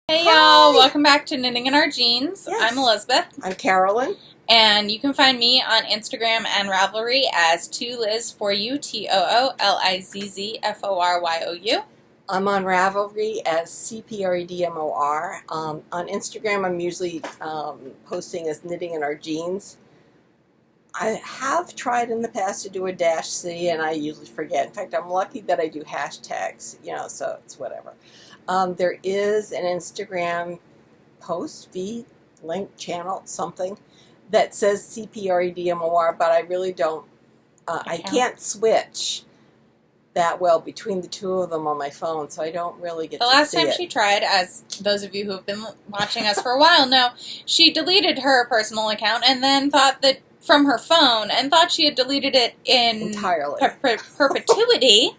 Hey y'all, welcome back to Knitting in Our Jeans. Yes. I'm Elizabeth. I'm Carolyn. And you can find me on Instagram and Ravelry as TooLizz4You, TOOLIZZFORYOU. I'm on Ravelry as CPREDMOR. On Instagram, I'm usually posting as Knitting in Our Jeans. I have tried in the past to do a -C, and I usually forget. In fact, I'm lucky that I do hashtags, so it's whatever. There is an Instagram post, feed, link, channel, something, that says CPREDMOR, but I really don't, I can't switch that well between the two of them on my phone, so I don't really get to see it. The last time she tried, as those of you who have been watching us for a while know, she deleted her personal account and then thought that from her phone and thought she had deleted it entirely perpetuity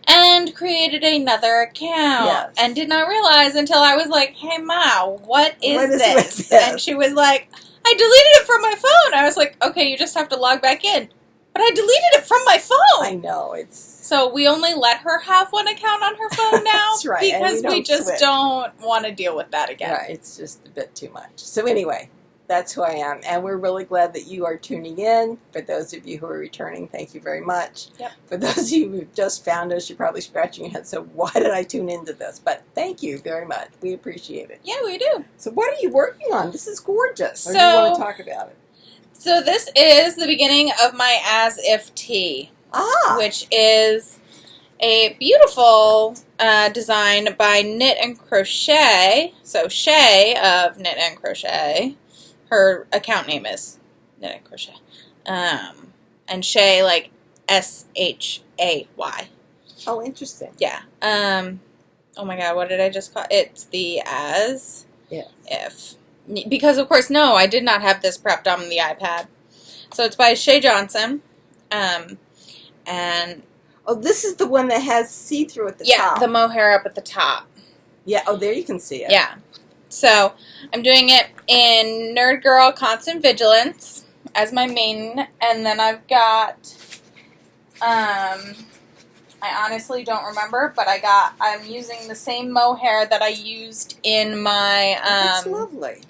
and created another account. Yes. And did not realize until I was like, hey Ma, what is this? And she was like, I deleted it from my phone. I was like, okay, you just have to log back in. But I deleted it from my phone. I know, it's... So we only let her have one account on her phone now. That's right. Because we just don't want to deal with that again. Yeah, it's just a bit too much. So anyway, that's who I am. And we're really glad that you are tuning in. For those of you who are returning, thank you very much. Yep. For those of you who just found us, you're probably scratching your head, so why did I tune into this? But thank you very much. We appreciate it. Yeah, we do. So what are you working on? This is gorgeous. Or So, do you want to talk about it? So this is the beginning of my As If Tee. Which is a beautiful design by Knit and Crochet. So Shay of Knit and Crochet. Her account name is Knit and Crochet. And Shay, like SHAY. Oh, interesting. Yeah. Oh my god, what did I just call it? It's the As If. Because, of course, no, I did not have this prepped on the iPad. So it's by Shay Johnson. And... Oh, this is the one that has see-through at the top. Yeah, the mohair up at the top. Yeah, oh, there you can see it. Yeah. So, I'm doing it in Nerd Girl Constant Vigilance as my main. And then I've got... I honestly don't remember, but I'm using the same mohair that I used in my That's lovely.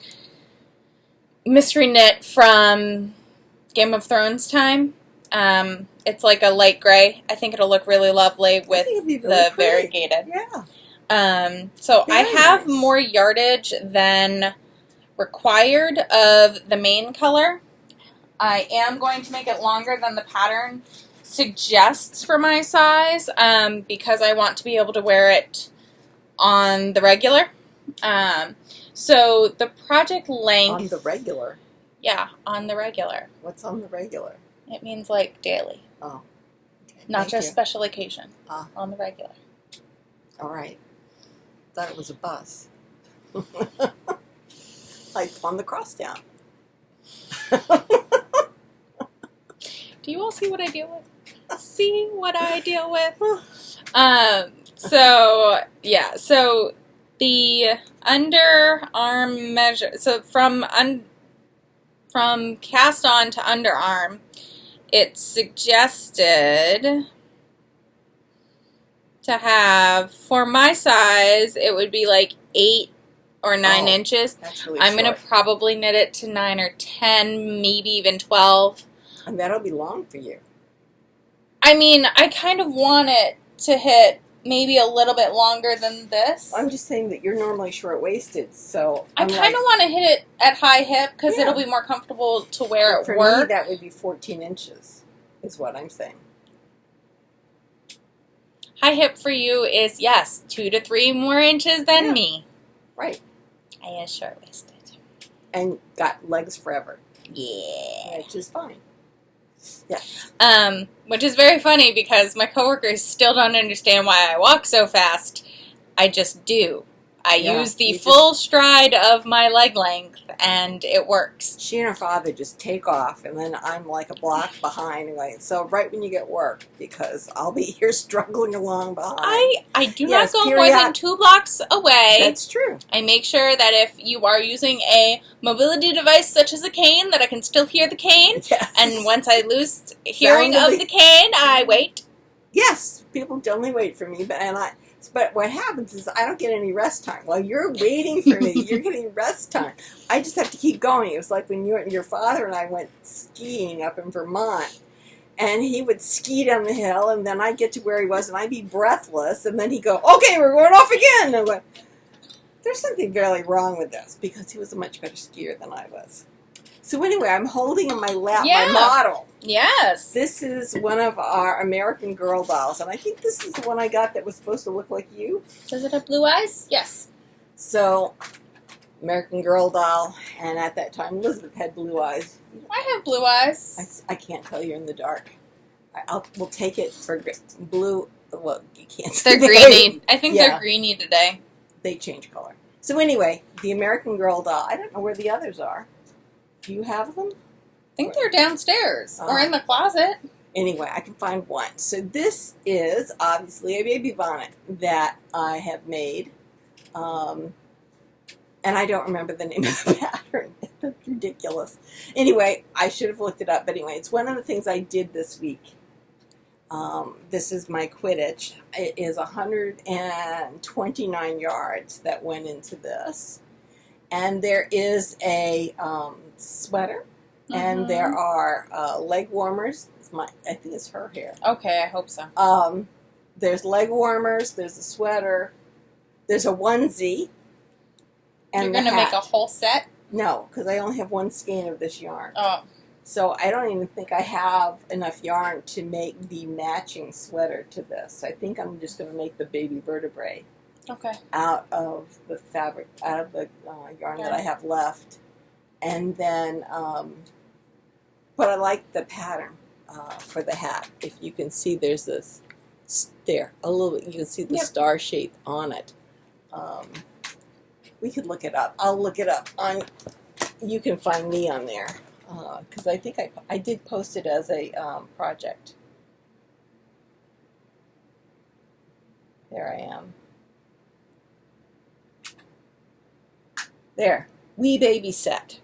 mystery knit from Game of Thrones time. It's like a light gray. I think it'll look really lovely with the variegated. Yeah. So Very I have nice. more yardage than required of the main color. I am going to make it longer than the pattern suggests for my size, because I want to be able to wear it on the regular. So the project length... On the regular? Yeah, on the regular. What's on the regular? It means like daily. Oh. Okay. Not just special occasion. Ah. On the regular. All right. Thought it was a bus. Like on the cross down. Do you all see what I deal with? See what I deal with? So, yeah. So, the underarm measure... So, from cast on to underarm, it's suggested to have, for my size, it would be like 8 or 9 inches. That's really I'm going to probably knit it to 9 or 10, maybe even 12. And that'll be long for you. I mean, I kind of want it to hit maybe a little bit longer than this. I'm just saying that you're normally short-waisted, so... I kind of want to hit it at high hip because it'll be more comfortable to wear at work. For me, that would be 14 inches, is what I'm saying. High hip for you is, yes, 2 to 3 more inches than me. Right. I am short-waisted. And got legs forever. Yeah. Which is fine. Yes. Which is very funny because my coworkers still don't understand why I walk so fast. I just do. I use the full stride of my leg length, and it works. She and her father just take off, and then I'm like a block behind. So right when you get work, because I'll be here struggling along behind. I do not go more than 2 blocks away. That's true. I make sure that if you are using a mobility device such as a cane, that I can still hear the cane. Yes. And once I lose hearing of the cane, I wait. Yes, people only wait for me, But what happens is I don't get any rest time. While you're waiting for me, you're getting rest time. I just have to keep going. It was like when your father and I went skiing up in Vermont. And he would ski down the hill, and then I'd get to where he was, and I'd be breathless. And then he'd go, okay, we're going off again. And I went, there's something very wrong with this, because he was a much better skier than I was. So anyway, I'm holding in my lap my model. Yes. This is one of our American Girl dolls, and I think this is the one I got that was supposed to look like you. Does it have blue eyes? Yes. So, American Girl doll, and at that time, Elizabeth had blue eyes. I have blue eyes. I can't tell you in the dark. We'll take it for blue. Well, you can't see. They're greeny. I think they're greeny today. They change color. So anyway, the American Girl doll. I don't know where the others are. Do you have them? I think they're downstairs or in the closet. Anyway, I can find one. So this is obviously a baby bonnet that I have made. And I don't remember the name of the pattern. That's ridiculous. Anyway, I should have looked it up. But anyway, it's one of the things I did this week. This is my Quidditch. It is 129 yards that went into this. And there is a sweater. And there are leg warmers. I think it's her hair. Okay, I hope so. There's leg warmers. There's a sweater. There's a onesie. And you're going to make a whole set? No, because I only have one skein of this yarn. Oh. So I don't even think I have enough yarn to make the matching sweater to this. I think I'm just going to make the baby vertebrae out of the fabric, out of the yarn that I have left. And then, but I like the pattern for the hat. If you can see, there's this, there, a little bit, you can see the star shape on it. We could look it up. I'll look it up. You can find me on there. Because I think I did post it as a project. There I am. There. Wee Baby Set.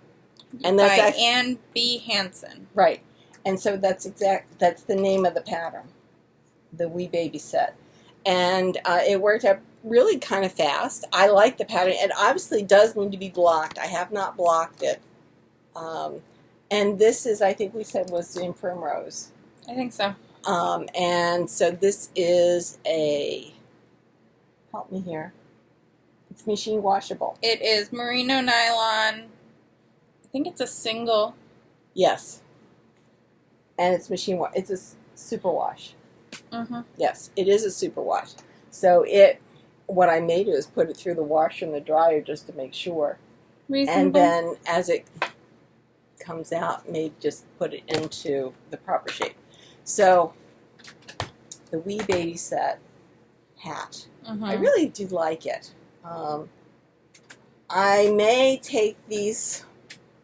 And that's by Ann B. Hansen. Right. And so that's the name of the pattern. The Wee Baby Set. And it worked out really kind of fast. I like the pattern. It obviously does need to be blocked. I have not blocked it. And this is, I think we said, was in Primrose. I think so. And so this is a, help me here, it's machine washable. It is merino nylon. I think it's a single. Yes. And it's machine wash. It's a super wash. Mm-hmm. Yes, it is a super wash. So what I may do is put it through the washer and the dryer just to make sure. Reasonable. And then as it comes out, may just put it into the proper shape. So the Wee Baby Set hat. Mm-hmm. I really do like it. I may take these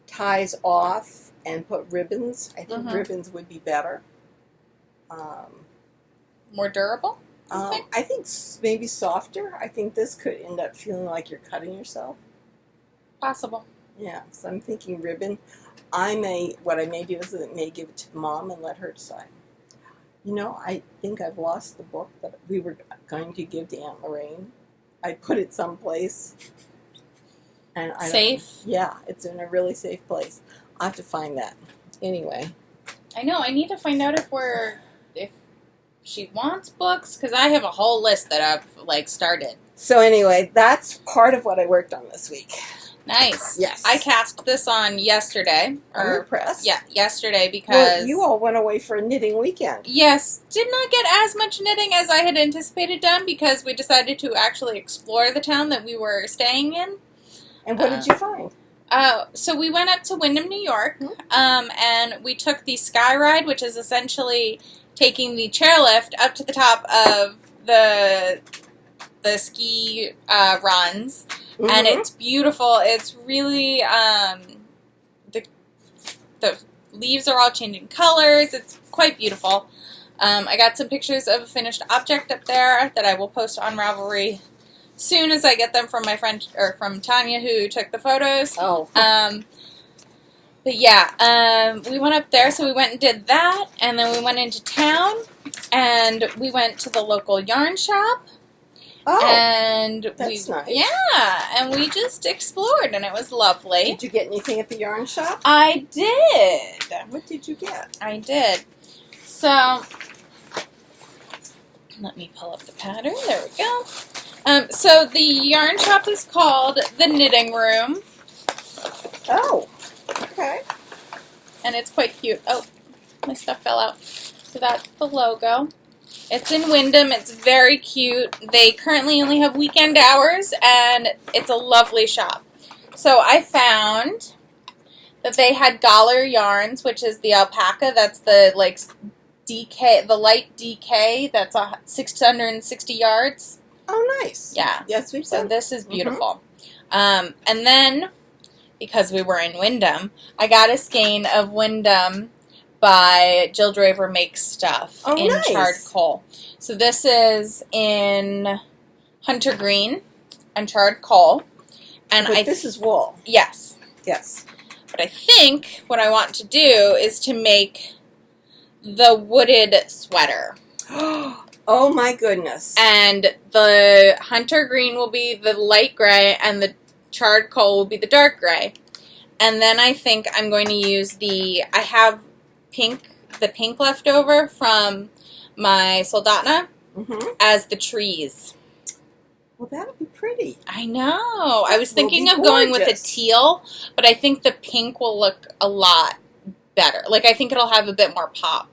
ties off and put ribbons. I think ribbons would be better. More durable? I think maybe softer. I think this could end up feeling like you're cutting yourself. Possible. Yeah, so I'm thinking ribbon. What I may do is I may give it to Mom and let her decide. You know, I think I've lost the book that we were going to give to Aunt Lorraine. I put it someplace. And safe? Yeah, it's in a really safe place. I'll have to find that. Anyway. I know, I need to find out if she wants books, because I have a whole list that I've, started. So anyway, that's part of what I worked on this week. Nice. Yes. I cast this on yesterday. Are you pressed? Yeah, yesterday because... Well, you all went away for a knitting weekend. Yes. Did not get as much knitting as I had anticipated done because we decided to actually explore the town that we were staying in. And what did you find? So we went up to Windham, New York, and we took the Sky Ride, which is essentially taking the chairlift up to the top of the ski runs. Mm-hmm. And it's beautiful. It's really, the leaves are all changing colors. It's quite beautiful. I got some pictures of a finished object up there that I will post on Ravelry soon as I get them from my friend, or from Tanya, who took the photos. Oh. But yeah, we went up there, so we went and did that, and then we went into town, and we went to the local yarn shop. Oh, and that's nice. Yeah, and we just explored, and it was lovely. Did you get anything at the yarn shop? I did. What did you get? I did. So, let me pull up the pattern. There we go. So the yarn shop is called the Knitting Room. Oh, okay. And it's quite cute. Oh, my stuff fell out. So that's the logo. It's in Wyndham. It's very cute. They currently only have weekend hours, and it's a lovely shop. So I found that they had Galler yarns, which is the alpaca. That's the DK, the light DK. That's 660 yards. Oh, nice. Yeah. Yes, we've So done. this is beautiful. And then, because we were in Wyndham, I got a skein of Wyndham by Jill Draver Makes Stuff in nice. charcoal. So this is in hunter green and charcoal. And But this is wool. Yes. Yes. But I think what I want to do is to make the wooded sweater. Oh my goodness. And the hunter green will be the light gray and the charcoal will be the dark gray. And then I think I'm going to use I have the pink left over from my Soldatna as the trees. Well, that'll be pretty. I know. I was thinking of gorgeous. going with a teal, but I think the pink will look a lot better. Like, I think it'll have a bit more pop.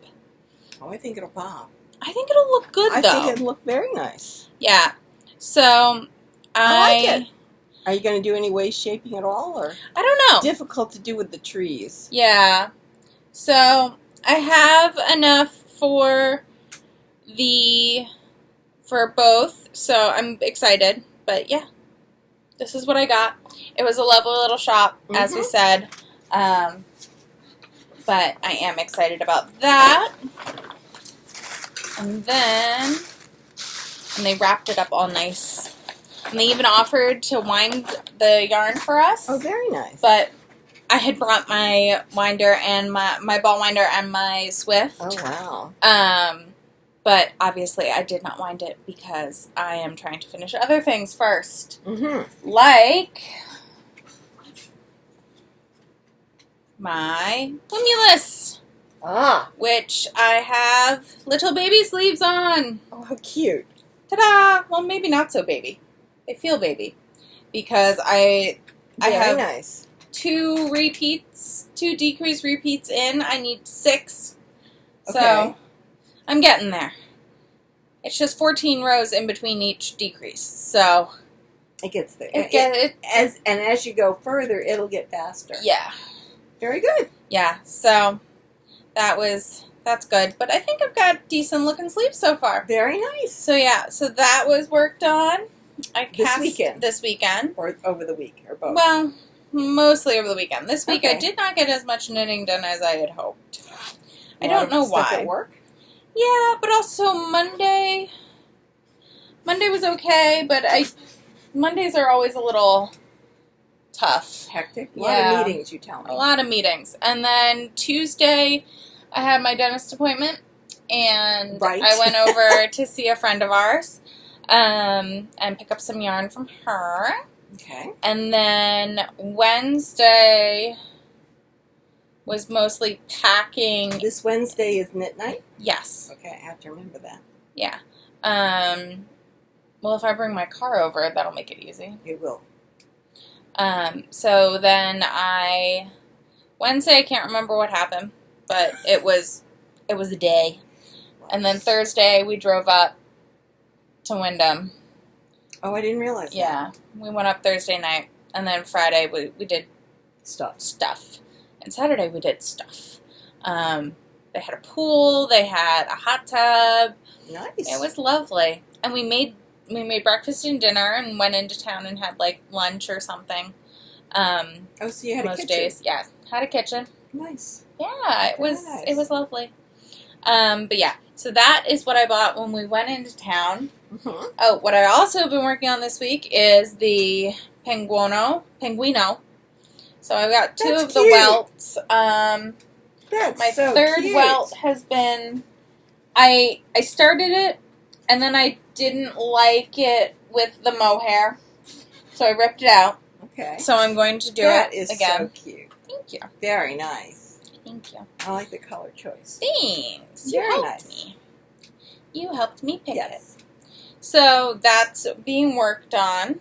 Oh, I think it'll pop. I think it'll look good, though. I think it'll look very nice. Yeah. So, I like it. Are you going to do any waist shaping at all? Or I don't know. Difficult to do with the trees. Yeah. So, I have enough for both, so I'm excited. But, yeah. This is what I got. It was a lovely little shop, as we said. But I am excited about that. And then, they wrapped it up all nice. And they even offered to wind the yarn for us. Oh, very nice. But I had brought my winder and my ball winder and my Swift. Oh, wow. But obviously I did not wind it because I am trying to finish other things first. Like my Humulus. Which I have little baby sleeves on. Oh, how cute. Ta-da! Well, maybe not so baby. They feel baby. Because I have nice. 2 decrease repeats in. I need 6. Okay. So, I'm getting there. It's just 14 rows in between each decrease. So, it gets there. As you go further, it'll get faster. Yeah. Very good. Yeah. So, that's good. But I think I've got decent looking sleeves so far. Very nice. So, yeah. So, that was worked on. This weekend? Or over the week? Or both? Well, mostly over the weekend. This week I did not get as much knitting done as I had hoped. I don't know why. Stuff at work? Yeah, but also Monday was okay, but Mondays are always a little tough. Hectic? A lot of meetings, you tell me. A lot of meetings. And then Tuesday, I had my dentist appointment, and I went over to see a friend of ours and pick up some yarn from her. Okay. And then Wednesday was mostly packing. This Wednesday is knit night? Yes. Okay, I have to remember that. Yeah. Well, if I bring my car over, that'll make it easy. It will. So then Wednesday, I can't remember what happened, but it was a day. And then Thursday, we drove up to Wyndham. Oh, I didn't realize that. Yeah. We went up Thursday night, and then Friday we did stuff. And Saturday we did stuff. They had a pool, they had a hot tub. Nice. It was lovely. And we made breakfast and dinner and went into town and had like lunch or something. So you had a kitchen? Most days, yeah. Had a kitchen. Nice. Yeah, it was lovely. But yeah, so that is what I bought when we went into town. Oh, what I also have been working on this week is the Pengweeno. So I've got 2 of the welts. That's my third welt has been, I started it, and then I didn't like it with the mohair, so I ripped it out. Okay. So I'm going to do that it is again. so cute. Thank you. Very nice. Thank you. I like the color choice. Thanks. Very You helped nice. me. You helped me pick it. Yes. So that's being worked on.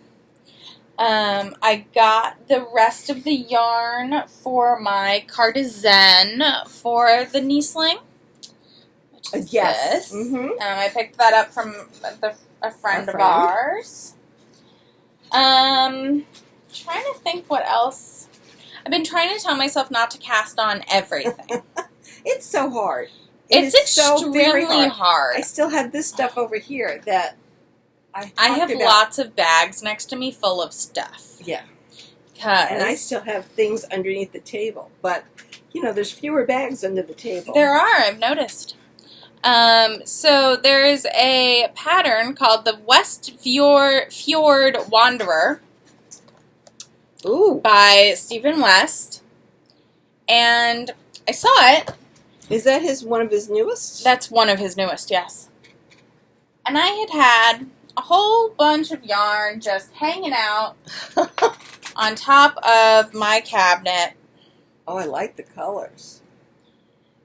I got the rest of the yarn for my Cardizen for the knee sling. Which is Yes. this. Mm-hmm. I picked that up from a friend of ours. Trying to think what else. I've been trying to tell myself not to cast on everything. It's so hard. It's extremely hard. I still have this stuff over here that I have lots of bags next to me full of stuff. Yeah. And I still have things underneath the table. But, there's fewer bags under the table. There are, I've noticed. So there is a pattern called the Westfjord Wandere. Ooh. By Stephen West. And I saw it. Is that one of his newest? That's one of his newest, yes. And I had a whole bunch of yarn just hanging out on top of my cabinet. Oh, I like the colors.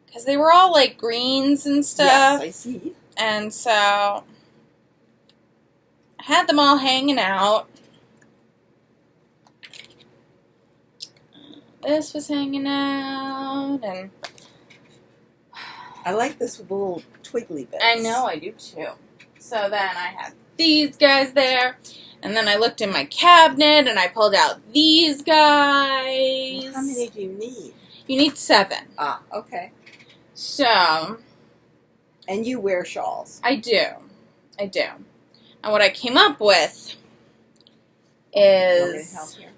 Because they were all like greens and stuff. Yes, I see. And so I had them all hanging out. This was hanging out, and I like this little twiggly bit. I know, I do too. So then I had these guys there, and then I looked in my cabinet, and I pulled out these guys. Well, how many do you need? You need 7. Ah, okay. So. And you wear shawls. I do. I do. And what I came up with is. Want me to help here?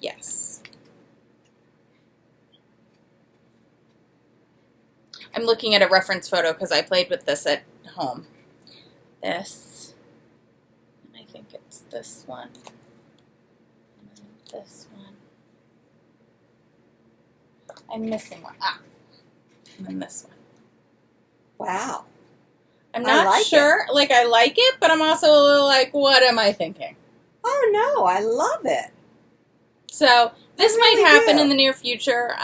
Yes. I'm looking at a reference photo because I played with this at home. This. And I think it's this one. And then this one. I'm missing one. Ah. And then this one. Wow. I'm not sure. Like, I like it, but I'm also a little like, what am I thinking? Oh, no. I love it. So, this might happen in the near future.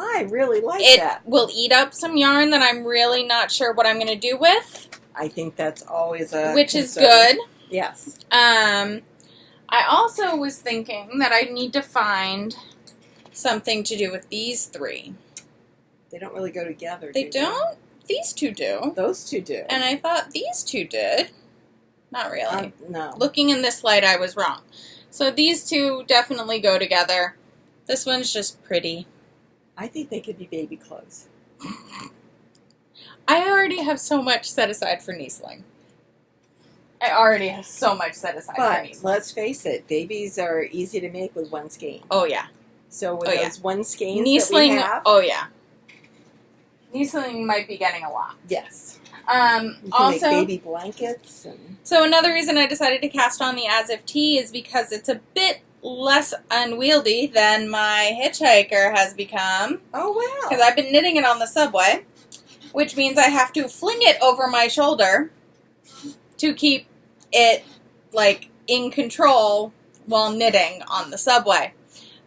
I really like that. It will eat up some yarn that I'm really not sure what I'm going to do with. I think that's always a Which concern. is good. Yes. I also was thinking that I need to find something to do with these 3. They don't really go together, They don't? These 2 do. Those 2 do. And I thought these 2 did. Not really. No. Looking in this light, I was wrong. So these 2 definitely go together. This one's just pretty. I think they could be baby clothes. I already have so much set aside for knee sling. I already have so much set aside for knee sling. But let's face it, babies are easy to make with one skein. Oh, yeah. So with those one skeins knee sling, that we have... Oh, yeah. Knee sling might be getting a lot. Yes. You can also, make baby blankets. So another reason I decided to cast on the As If Tee is because it's a bit less unwieldy than my Hitchiker has become. Oh, wow. Because I've been knitting it on the subway, which means I have to fling it over my shoulder to keep it, like, in control while knitting on the subway.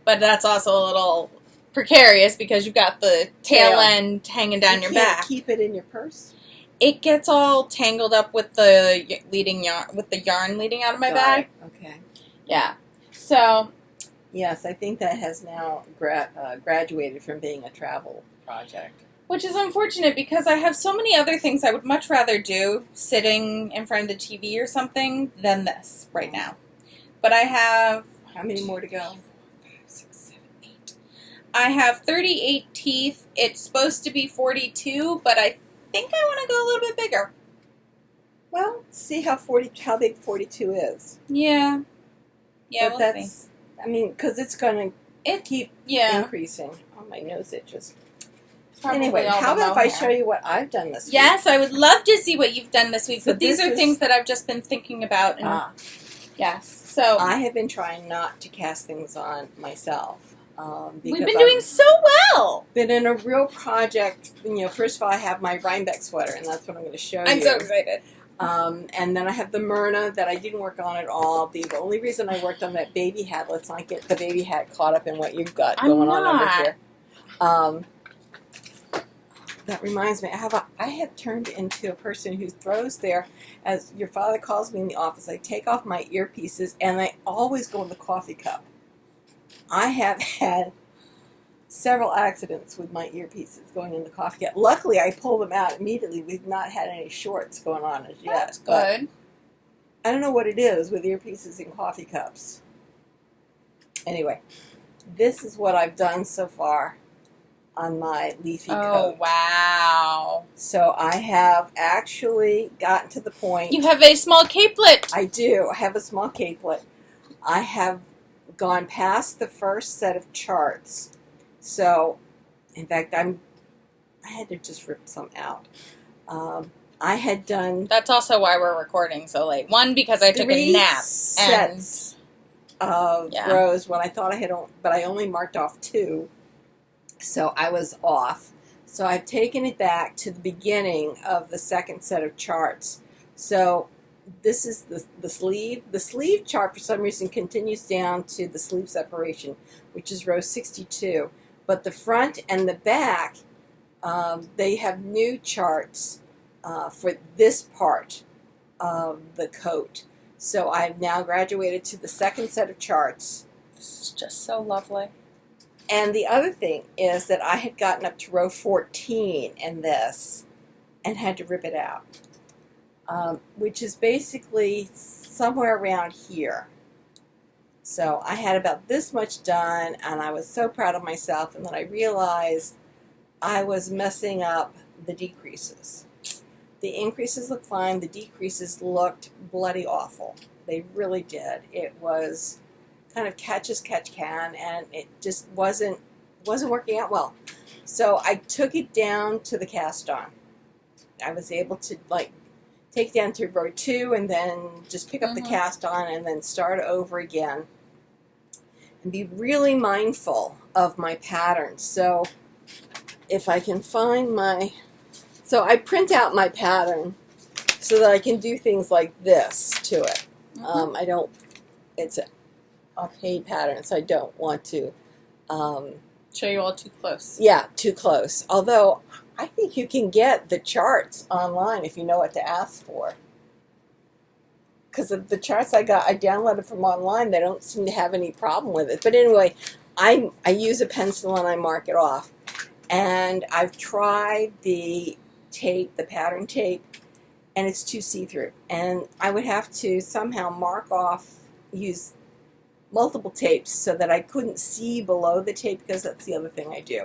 But that's also a little precarious because you've got the tail end hanging down your back. You can't keep it in your purse? It gets all tangled up with the yarn leading out of my bag. Okay. Yeah. So. Yes, I think that has now graduated from being a travel project. Which is unfortunate because I have so many other things I would much rather do sitting in front of the TV or something than this right now. But I have. How many more to go? 5, 6, 7, 8. I have 38 teeth. It's supposed to be 42, but I think I want to go a little bit bigger. Well, see how big 42 is. Yeah. Yeah, but we'll that's, see. I mean, because it's going to keep increasing. On my nose, it just... Anyway, how about if I show you what I've done this week? Yes, I would love to see what you've done this week. So but these are things that I've just been thinking about. And yes. So I have been trying not to cast things on myself. We've been doing so well. Been in a real project. First of all, I have my Rhinebeck sweater, and that's what I'm going to show you. I'm so excited. And then I have the Myrna that I didn't work on at all. The only reason I worked on that baby hat, let's not get the baby hat caught up in what you've got going on over here. That reminds me, I have turned into a person who throws their, as your father calls me in the office, I take off my earpieces and I always go in the coffee cup. I have had several accidents with my earpieces going in the coffee cup. Luckily, I pulled them out immediately. We've not had any shorts going on as yet. That's good. I don't know what it is with earpieces in coffee cups. Anyway, this is what I've done so far on my Leafy coat. Oh, wow. So I have actually gotten to the point. You have a small capelet. I do. I have a small capelet. I have gone past the first set of charts. So, in fact, I had to just rip some out. I had done... That's also why we're recording so late. One, because I took a nap. Sets of rows when I thought I had, but I only marked off 2. So I was off. So I've taken it back to the beginning of the second set of charts. So this is the sleeve. The sleeve chart, for some reason, continues down to the sleeve separation, which is row 62. But the front and the back, they have new charts for this part of the coat. So I've now graduated to the second set of charts. This is just so lovely. And the other thing is that I had gotten up to row 14 in this and had to rip it out, which is basically somewhere around here. So I had about this much done, and I was so proud of myself, and then I realized I was messing up the decreases. The increases looked fine. The decreases looked bloody awful. They really did. It was kind of catch as catch can, and it just wasn't working out well. So I took it down to the cast on. I was able to take it down to row 2 and then just pick up the cast on and then start over again and be really mindful of my patterns. So if I can find so I print out my pattern so that I can do things like this to it. It's a paid pattern, so I don't want to show you all too close. Yeah, too close. Although I think you can get the charts online if you know what to ask for. Because the charts I downloaded from online, they don't seem to have any problem with it. But anyway, I use a pencil and I mark it off. And I've tried the tape, the pattern tape, and it's too see-through. And I would have to somehow mark off, use multiple tapes so that I couldn't see below the tape, because that's the other thing I do.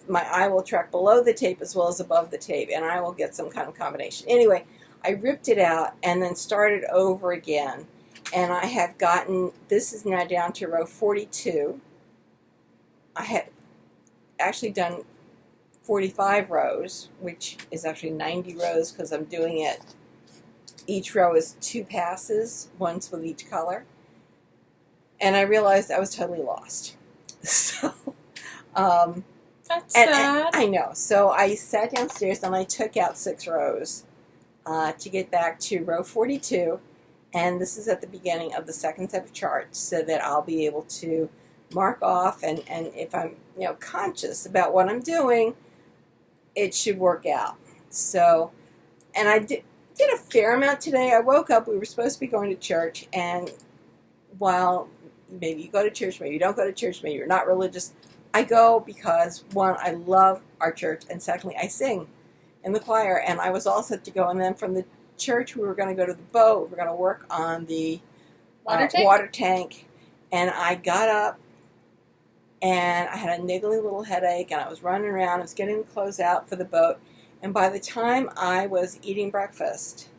My eye will track below the tape as well as above the tape, and I will get some kind of combination. Anyway, I ripped it out and then started over again, and I have gotten, this is now down to row 42. I had actually done 45 rows, which is actually 90 rows because I'm doing it, each row is 2 passes, once with each color. And I realized I was totally lost. So, that's sad. I know. So I sat downstairs and I took out 6 rows to get back to row 42. And this is at the beginning of the second set of charts, so that I'll be able to mark off. And if I'm conscious about what I'm doing, it should work out. So, and I did a fair amount today. I woke up. We were supposed to be going to church, and while maybe you go to church, maybe you don't go to church, maybe you're not religious, I go because, one, I love our church, and secondly, I sing in the choir, and I was all set to go. And then from the church, we were going to go to the boat. We were going to work on the water tank, and I got up, and I had a niggling little headache, and I was running around. I was getting the clothes out for the boat, and by the time I was eating breakfast,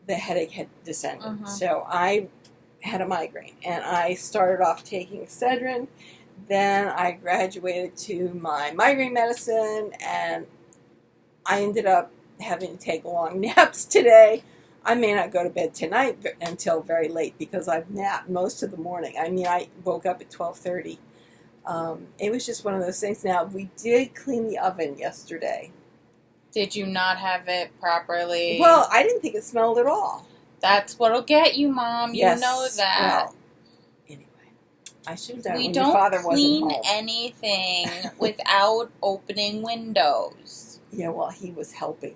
the headache had descended. So I had a migraine, and I started off taking Excedrin. Then I graduated to my migraine medicine, and I ended up having to take long naps today. I may not go to bed tonight until very late because I've napped most of the morning. I mean, I woke up at 12:30. It was just one of those things. Now, we did clean the oven yesterday, Did you not have it properly? Well, I didn't think it smelled at all. That's what'll get you, Mom. You know that. Well, anyway, I should have done it when your father wasn't home. We don't clean anything without opening windows. Yeah, well, he was helping.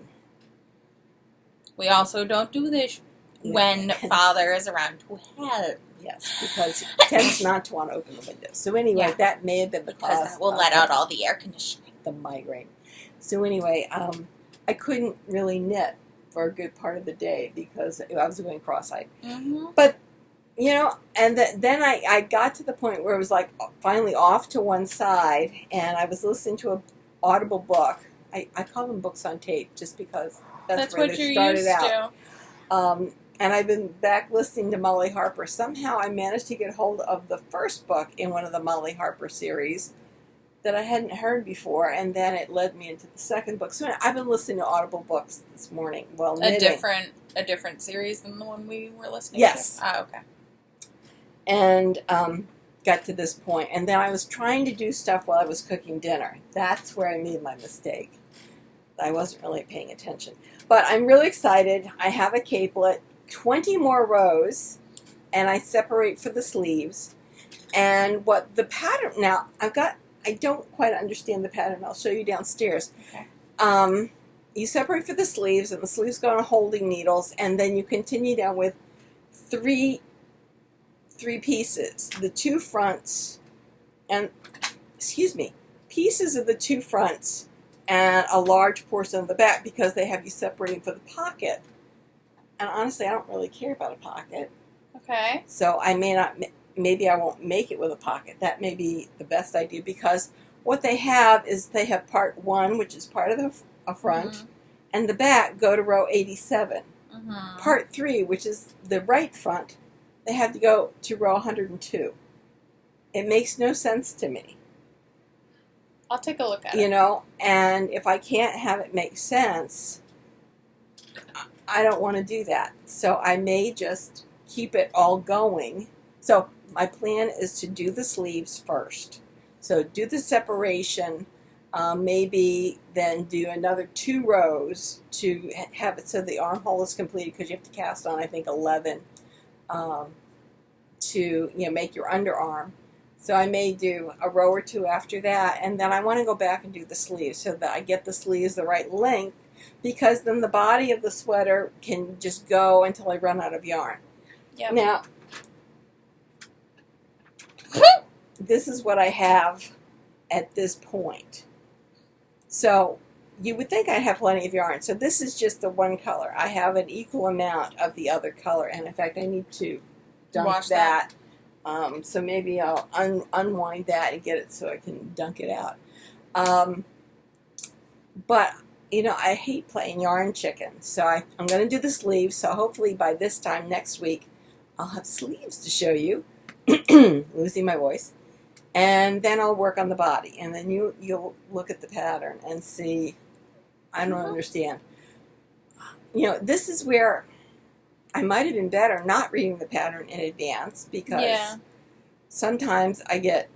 We also don't do this when Father is around to help. Yes, because he tends not to want to open the windows. So anyway, that may have been the cause. That will let out all the air conditioning. The migraine. So anyway, I couldn't really knit for a good part of the day because I was going cross-eyed. Mm-hmm. But, you know, and then I got to the point where it was like finally off to one side, and I was listening to an Audible book. I call them books on tape just because that's where they started out. And I've been back listening to Molly Harper. Somehow I managed to get hold of the first book in one of the Molly Harper series that I hadn't heard before, and then it led me into the second book. So I've been listening to Audible books this morning while knitting. A different series than the one we were listening to? Ah, okay. And got to this point. And then I was trying to do stuff while I was cooking dinner. That's where I made my mistake. I wasn't really paying attention. But I'm really excited. I have a capelet, 20 more rows, and I separate for the sleeves. And what the pattern, now I don't quite understand the pattern. I'll show you downstairs. Okay. You separate for the sleeves, and the sleeves go on holding needles, and then you continue down with three pieces. The two fronts, and, pieces of the two fronts, and a large portion of the back, because they have you separating for the pocket. And honestly, I don't really care about a pocket. Okay. So I maybe I won't make it with a pocket. That may be the best idea, because what they have is they have part 1, which is part of the front, mm-hmm. and the back go to row 87. Mm-hmm. Part 3, which is the right front, they have to go to row 102. It makes no sense to me. I'll take a look at it. You know, and if I can't have it make sense, I don't want to do that. So I may just keep it all going. So my plan is to do the sleeves first. So do the separation, maybe then do another 2 rows to have it so the armhole is completed, because you have to cast on, I think, 11 to make your underarm. So I may do a row or 2 after that, and then I want to go back and do the sleeves so that I get the sleeves the right length, because then the body of the sweater can just go until I run out of yarn. Yep. Now, this is what I have at this point. So you would think I'd have plenty of yarn. So this is just the one color. I have an equal amount of the other color, and in fact I need to dunk that. So maybe I'll unwind that and get it so I can dunk it out. But, I hate playing yarn chicken. So I'm going to do the sleeves. So hopefully by this time next week, I'll have sleeves to show you. Losing my voice. And then I'll work on the body. And then you'll look at the pattern and see. I don't understand. This is where I might have been better not reading the pattern in advance, because sometimes I get,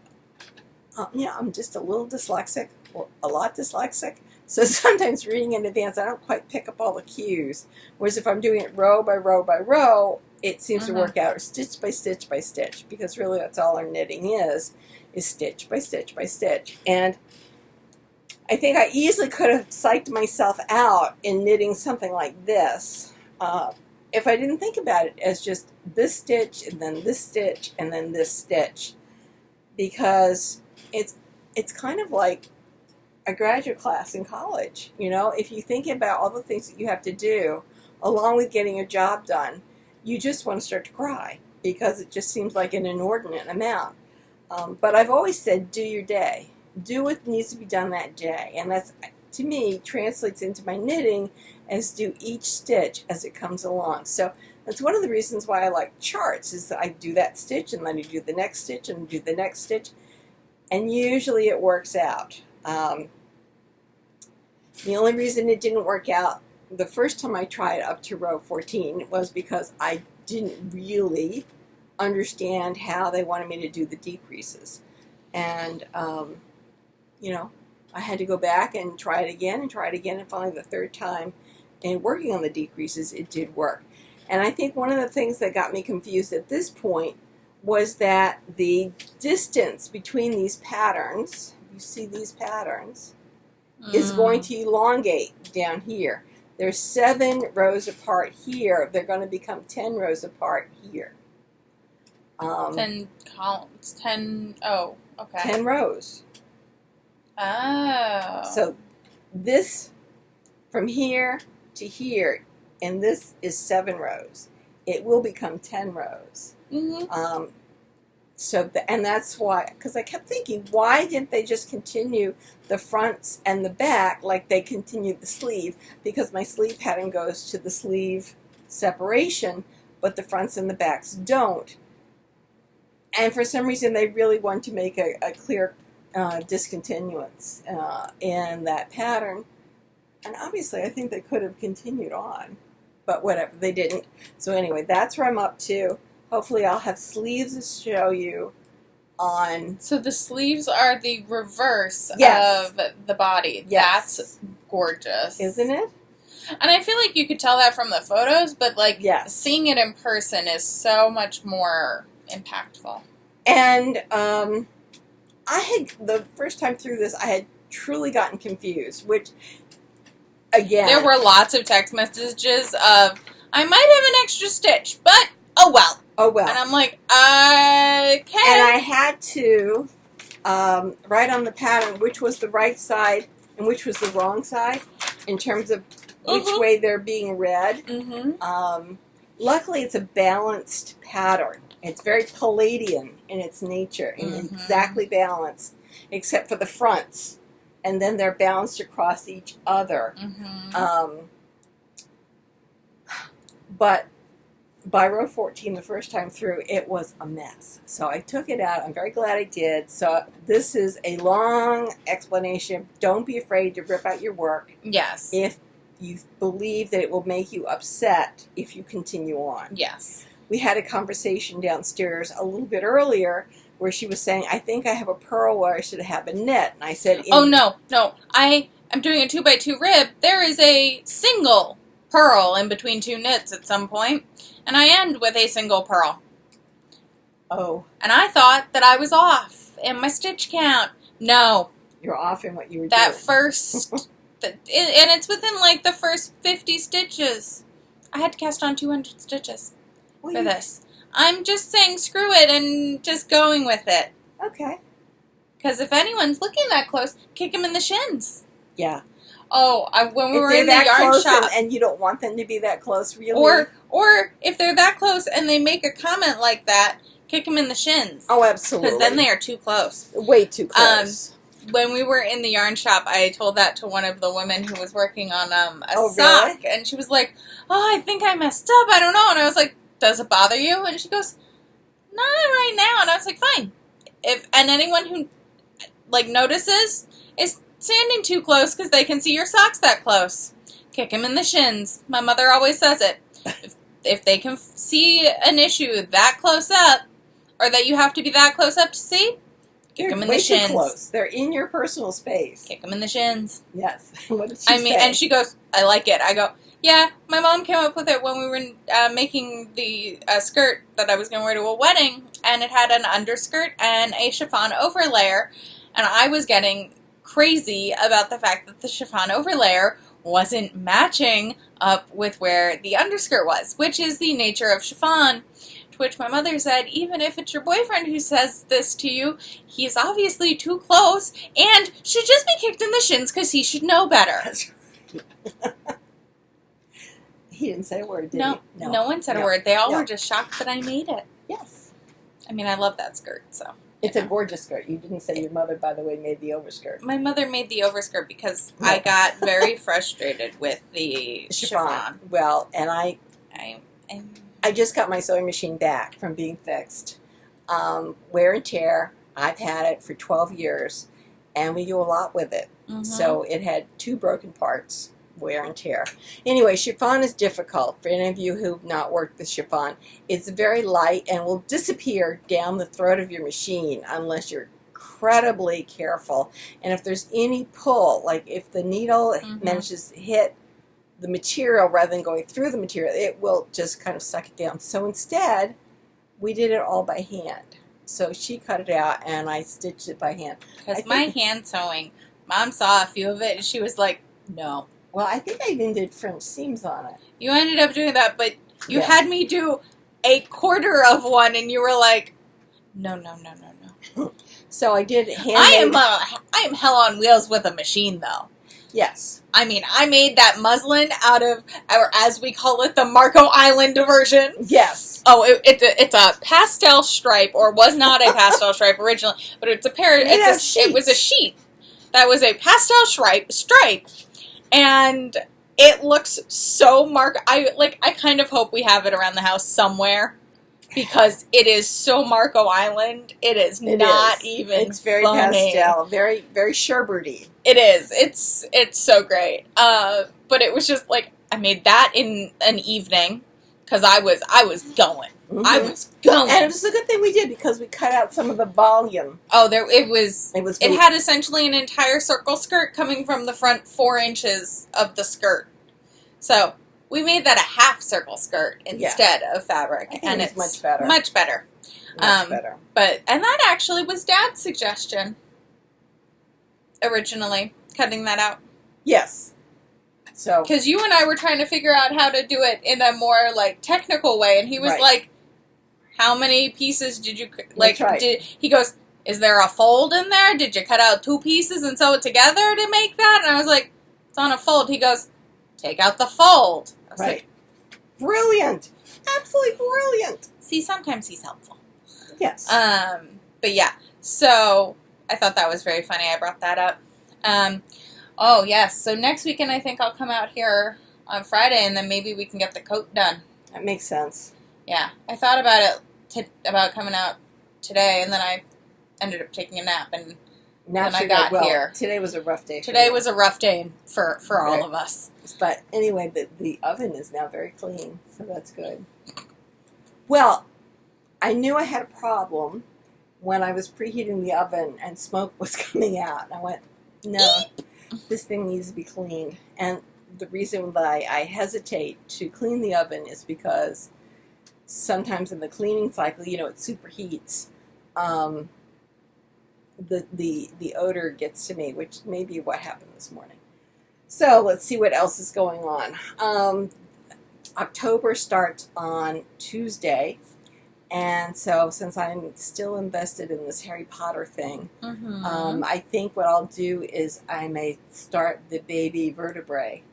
I'm just a little dyslexic, or a lot dyslexic. So sometimes reading in advance, I don't quite pick up all the cues. Whereas if I'm doing it row by row by row, it seems to work out, or stitch by stitch by stitch, because really that's all our knitting is stitch by stitch by stitch. And I think I easily could have psyched myself out in knitting something like this, if I didn't think about it as just this stitch and then this stitch and then this stitch, because it's kind of like a graduate class in college. If you think about all the things that you have to do along with getting your job done, you just want to start to cry, because it just seems like an inordinate amount. But I've always said, do your day. Do what needs to be done that day. And that's, to me, translates into my knitting as do each stitch as it comes along. So that's one of the reasons why I like charts, is that I do that stitch, and then I do the next stitch, and do the next stitch. And usually it works out. The only reason it didn't work out the first time I tried up to row 14 was because I didn't really understand how they wanted me to do the decreases. And, I had to go back and try it again, and finally the third time, and working on the decreases, it did work. And I think one of the things that got me confused at this point was that the distance between these patterns, you see these patterns, is going to elongate down here. There's 7 rows apart here. They're going to become 10 rows apart here. 10 columns. 10, oh, okay. 10 rows. Oh. So this, from here to here, and this is 7 rows. It will become 10 rows. Mm-hmm. And that's why, because I kept thinking, why didn't they just continue the fronts and the back like they continued the sleeve? Because my sleeve pattern goes to the sleeve separation, but the fronts and the backs don't. And for some reason, they really want to make a clear discontinuance in that pattern. And obviously, I think they could have continued on. But whatever, they didn't. So anyway, that's where I'm up to. Hopefully I'll have sleeves to show you on... So the sleeves are the reverse Yes. of the body. Yes. That's gorgeous. Isn't it? And I feel like you could tell that from the photos, but like Yes. seeing it in person is so much more impactful. And the first time through this, I had truly gotten confused, which, again... There were lots of text messages of, I might have an extra stitch, but oh well. Oh, well. And I'm like, okay. And I had to write on the pattern which was the right side and which was the wrong side in terms of which way they're being read. Mm-hmm. Luckily, it's a balanced pattern. It's very Palladian in its nature and exactly balanced, except for the fronts. And then they're balanced across each other. Mm-hmm. But by row 14, the first time through, it was a mess. So I took it out. I'm very glad I did. So this is a long explanation. Don't be afraid to rip out your work. Yes. If you believe that it will make you upset if you continue on. Yes. We had a conversation downstairs a little bit earlier where she was saying, I think I have a purl where I should have a knit. And I said... Oh, no. I am doing a 2x2 rib. There is a single purl in between 2 knits at some point, and I end with a single purl. Oh. And I thought that I was off in my stitch count. No. You're off in what you were that doing. First... and it's within, like, the first 50 stitches. I had to cast on 200 stitches for this. I'm just saying screw it and just going with it. Okay. Because if anyone's looking that close, kick them in the shins. Yeah. Oh, when we if were in the yarn shop. And you don't want them to be that close, really? Or if they're that close and they make a comment like that, kick them in the shins. Oh, absolutely. Because then they are too close. Way too close. When we were in the yarn shop, I told that to one of the women who was working on a sock. Really? And she was like, oh, I think I messed up. I don't know. And I was like, does it bother you? And she goes, not right now. And I was like, fine. And anyone who notices is standing too close because they can see your socks that close. Kick them in the shins. My mother always says it. If they can see an issue that close up, or that you have to be that close up to see, kick them in the shins. Too close. They're in your personal space. Kick them in the shins. Yes. What did she say? And she goes, I like it. I go, yeah, my mom came up with it when we were making the skirt that I was going to wear to a wedding, and it had an underskirt and a chiffon overlayer, and I was getting crazy about the fact that the chiffon overlayer wasn't matching up with where the underskirt was, which is the nature of chiffon. To which my mother said, even if it's your boyfriend who says this to you, he's obviously too close and should just be kicked in the shins because he should know better. He didn't say a word, did he? No one said a word. They all were just shocked that I made it. Yes. I mean, I love that skirt, so. It's a gorgeous skirt. You didn't say your mother, by the way, made the overskirt. My mother made the overskirt because I got very frustrated with the chiffon. Well, and I just got my sewing machine back from being fixed. Wear and tear. I've had it for 12 years, and we do a lot with it. Mm-hmm. So it had 2 broken parts. Wear and tear. Anyway, chiffon is difficult for any of you who've not worked with chiffon. It's very light and will disappear down the throat of your machine unless you're incredibly careful. And if there's any pull, like if the needle manages to hit the material rather than going through the material, it will just kind of suck it down. So instead, we did it all by hand. So she cut it out, and I stitched it by hand. Because my hand sewing, Mom saw a few of it, and she was like, no. Well, I think I even did French seams on it. You ended up doing that, but you had me do a quarter of one, and you were like, no. So I did handmade. I am hell on wheels with a machine, though. Yes. I mean, I made that muslin out of, or as we call it, the Marco Island version. Yes. Oh, it's a pastel stripe, or was not a pastel stripe originally, but it's a pair. It was a sheet that was a pastel stripe, and it looks so I kind of hope we have it around the house somewhere, because it is so Marco Island. It's very funny. Pastel, very very sherbety. It is. It's so great. But it was just like I made that in an evening because I was going. Mm-hmm. I was going. And it was a good thing we did because we cut out some of the volume. Oh, it had essentially an entire circle skirt coming from the front 4 inches of the skirt. So we made that a half circle skirt instead of fabric, and it's much better. Much better. Much better. And that actually was Dad's suggestion. Originally, cutting that out. Yes. So because you and I were trying to figure out how to do it in a more technical way, and he was like, "How many pieces did you he goes, "Is there a fold in there? Did you cut out 2 pieces and sew it together to make that?" And I was like, "It's on a fold." He goes, "Take out the fold." I was like, brilliant, absolutely brilliant. See, sometimes he's helpful. Yes. But yeah, so I thought that was very funny. I brought that up. Oh, yes. So next weekend, I think I'll come out here on Friday, and then maybe we can get the coat done. That makes sense. Yeah. I thought about it, about coming out today, and then I ended up taking a nap, and then I got here. Today was a rough day. Today was a rough day for all of us. But anyway, the oven is now very clean, so that's good. Well, I knew I had a problem when I was preheating the oven and smoke was coming out. And I went, no, this thing needs to be cleaned. And the reason that I hesitate to clean the oven is because sometimes in the cleaning cycle, it superheats. The odor gets to me, which may be what happened this morning. So let's see what else is going on. October starts on Tuesday. And so, since I'm still invested in this Harry Potter thing, I think what I'll do is I may start the baby Vertebrae,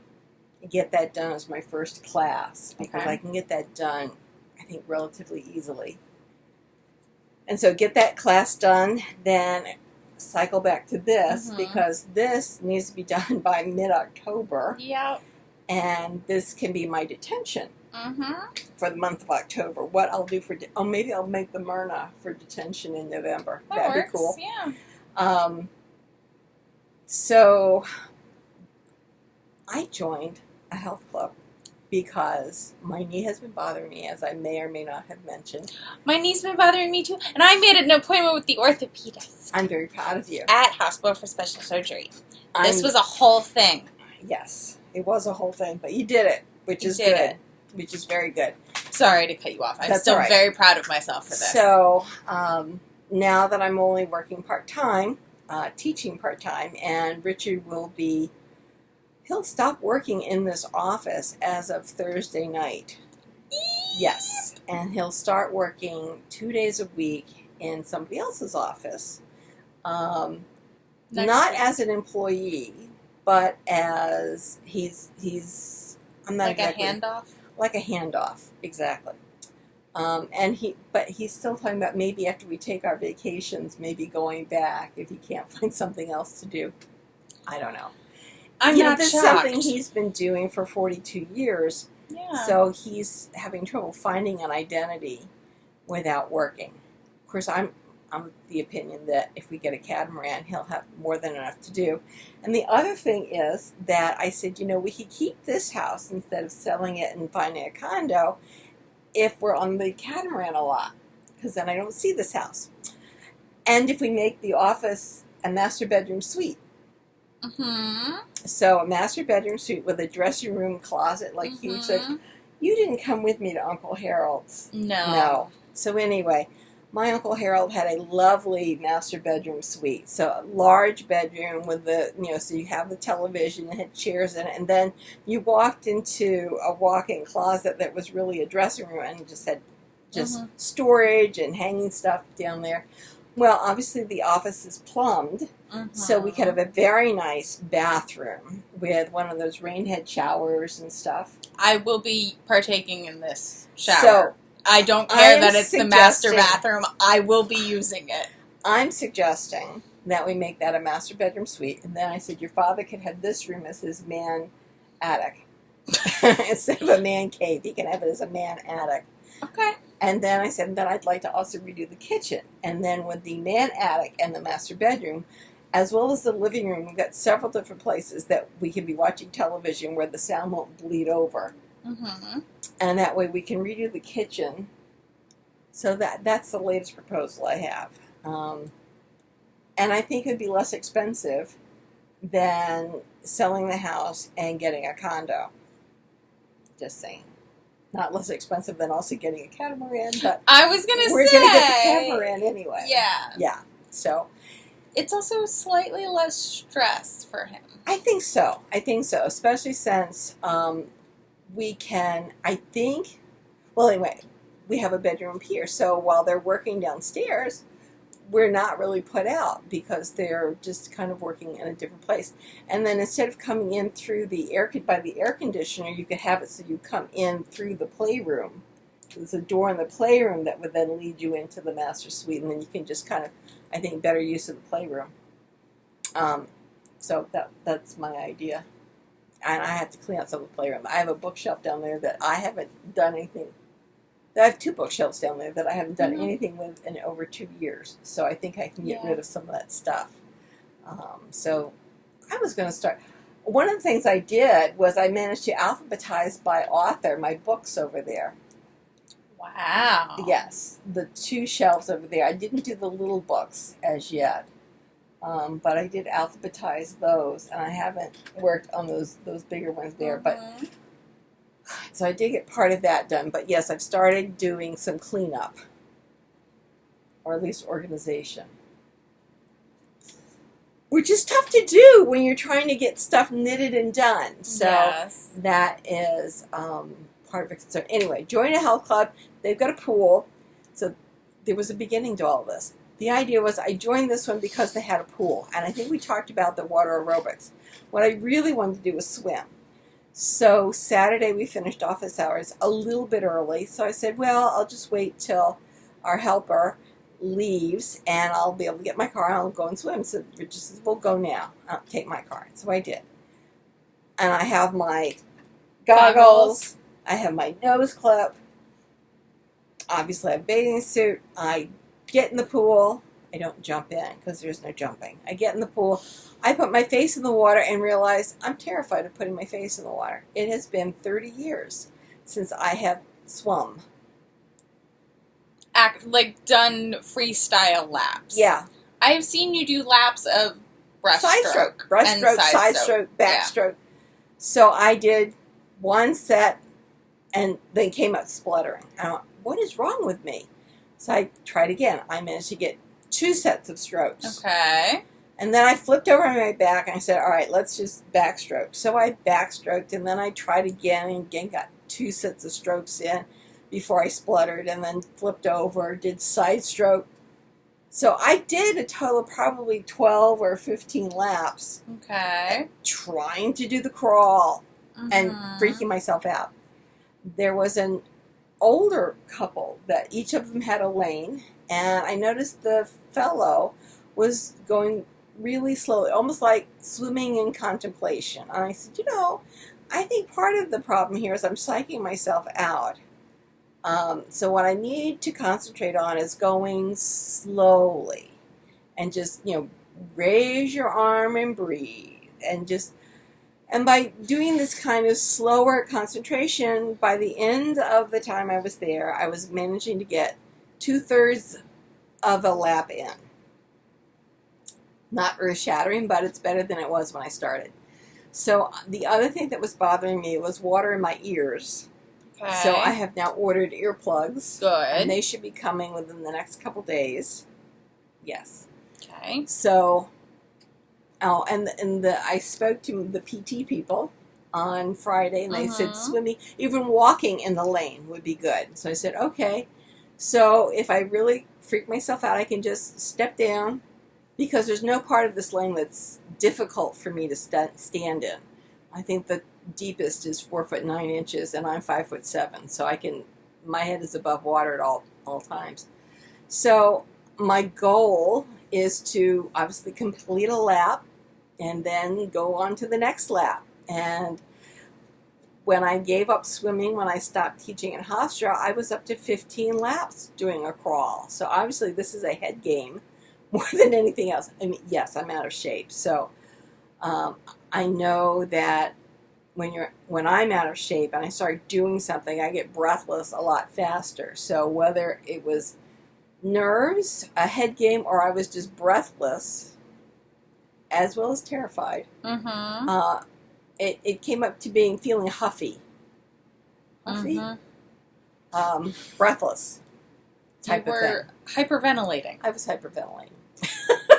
get that done as my first class, because I can get that done, I think, relatively easily. And so get that class done, then cycle back to this, because this needs to be done by mid-October. Yeah. And this can be my detention. For the month of October. What I'll do maybe I'll make the Myrna for detention in November. That'd be cool. Yeah. So I joined a health club because my knee has been bothering me, as I may or may not have mentioned. My knee's been bothering me too, and I made an appointment with the orthopedist. I'm very proud of you. At Hospital for Special Surgery. This was a whole thing. Yes, it was a whole thing, but you did it, which is good. Which is very good. Sorry to cut you off. I'm still very proud of myself for this. So, now that I'm only working part-time, teaching part-time, and Richard he'll stop working in this office as of Thursday night. Yes. And he'll start working 2 days a week in somebody else's office. Not as an employee, but as I'm not exactly... a handoff? Like a handoff, exactly. But he's still talking about maybe after we take our vacations, maybe going back if he can't find something else to do. I don't know. I'm not this shocked. is something he's been doing for 42 years. Yeah. So he's having trouble finding an identity without working. Of course, I'm of the opinion that if we get a catamaran, he'll have more than enough to do. And the other thing is that I said, we could keep this house instead of selling it and finding a condo if we're on the catamaran a lot, because then I don't see this house. And if we make the office a master bedroom suite. Mm-hmm. So a master bedroom suite with a dressing room closet, like huge. So you didn't come with me to Uncle Harold's. No. So anyway, my Uncle Harold had a lovely master bedroom suite. So a large bedroom with so you have the television, it had chairs in it, and then you walked into a walk-in closet that was really a dressing room and just had storage and hanging stuff down there. Well, obviously the office is plumbed, so we could have a very nice bathroom with one of those rain head showers and stuff. I will be partaking in this shower. So, I don't care that it's the master bathroom. I will be using it. I'm suggesting that we make that a master bedroom suite. And then I said, your father could have this room as his man attic. Instead of a man cave, he can have it as a man attic. Okay. And then I said that I'd like to also redo the kitchen. And then with the man attic and the master bedroom, as well as the living room, we've got several different places that we can be watching television where the sound won't bleed over. Mm-hmm. And that way we can redo the kitchen. So that's the latest proposal I have. And I think it would be less expensive than selling the house and getting a condo. Just saying. Not less expensive than also getting a catamaran, but I was going to say we're going to get the catamaran anyway. Yeah. Yeah. So it's also slightly less stress for him. I think so, especially since we can, anyway, we have a bedroom here. So while they're working downstairs, we're not really put out because they're just kind of working in a different place. And then instead of coming in through by the air conditioner, you could have it so you come in through the playroom. There's a door in the playroom that would then lead you into the master suite, and then you can just kind of, I think, better use of the playroom. So that's my idea. And I have to clean out some of the playroom. I have a bookshelf down there that I haven't done anything. I have 2 bookshelves down there that I haven't done anything with in over 2 years. So I think I can get rid of some of that stuff. So I was going to start. One of the things I did was I managed to alphabetize by author my books over there. Wow. Yes, the 2 shelves over there. I didn't do the little books as yet. But I did alphabetize those, and I haven't worked on those bigger ones there. But so I did get part of that done. But yes, I've started doing some cleanup, or at least organization, which is tough to do when you're trying to get stuff knitted and done. So that is part of a concern. Anyway, join a health club. They've got a pool, so there was a beginning to all of this. The idea was I joined this one because they had a pool. And I think we talked about the water aerobics. What I really wanted to do was swim. So Saturday we finished office hours a little bit early. So I said, well, I'll just wait till our helper leaves and I'll be able to get my car and I'll go and swim. So Ricci says, we'll go now. I'll take my car. So I did. And I have my goggles. I have my nose clip. Obviously I have a bathing suit. I get in the pool. I don't jump in because there's no jumping. I get in the pool. I put my face in the water and realize I'm terrified of putting my face in the water. It has been 30 years since I have swum. Done freestyle laps. Yeah. I've seen you do laps of breaststroke. Breaststroke, side stroke, backstroke. So I did one set and then came out spluttering. I went, what is wrong with me? So I tried again. I managed to get 2 sets of strokes. Okay. And then I flipped over on my back and I said, all right, let's just backstroke. So I backstroked and then I tried again and again got 2 sets of strokes in before I spluttered and then flipped over, did side stroke. So I did a total of probably 12 or 15 laps. Okay. Trying to do the crawl and freaking myself out. There was an older couple that each of them had a lane, and I noticed the fellow was going really slowly, almost like swimming in contemplation. And I said, I think part of the problem here is I'm psyching myself out. So what I need to concentrate on is going slowly and just, raise your arm and breathe and by doing this kind of slower concentration, by the end of the time I was there, I was managing to get 2/3 of a lap in. Not earth-shattering, but it's better than it was when I started. So the other thing that was bothering me was water in my ears. Okay. So I have now ordered earplugs. Good. And they should be coming within the next couple days. Yes. Okay. So, I spoke to the PT people on Friday, and they said swimming, even walking in the lane would be good. So I said, okay. So if I really freak myself out, I can just step down, because there's no part of this lane that's difficult for me to stand in. I think the deepest is 4'9" and I'm 5'7", so my head is above water at all times. So my goal is to obviously complete a lap and then go on to the next lap. And when I gave up swimming, when I stopped teaching at Hofstra, I was up to 15 laps doing a crawl. So obviously this is a head game more than anything else. I mean, yes, I'm out of shape. So I know that when I'm out of shape and I start doing something, I get breathless a lot faster. So whether it was nerves, a head game, or I was just breathless, as well as terrified, it came up to feeling huffy. Breathless type of thing. You were hyperventilating. I was hyperventilating.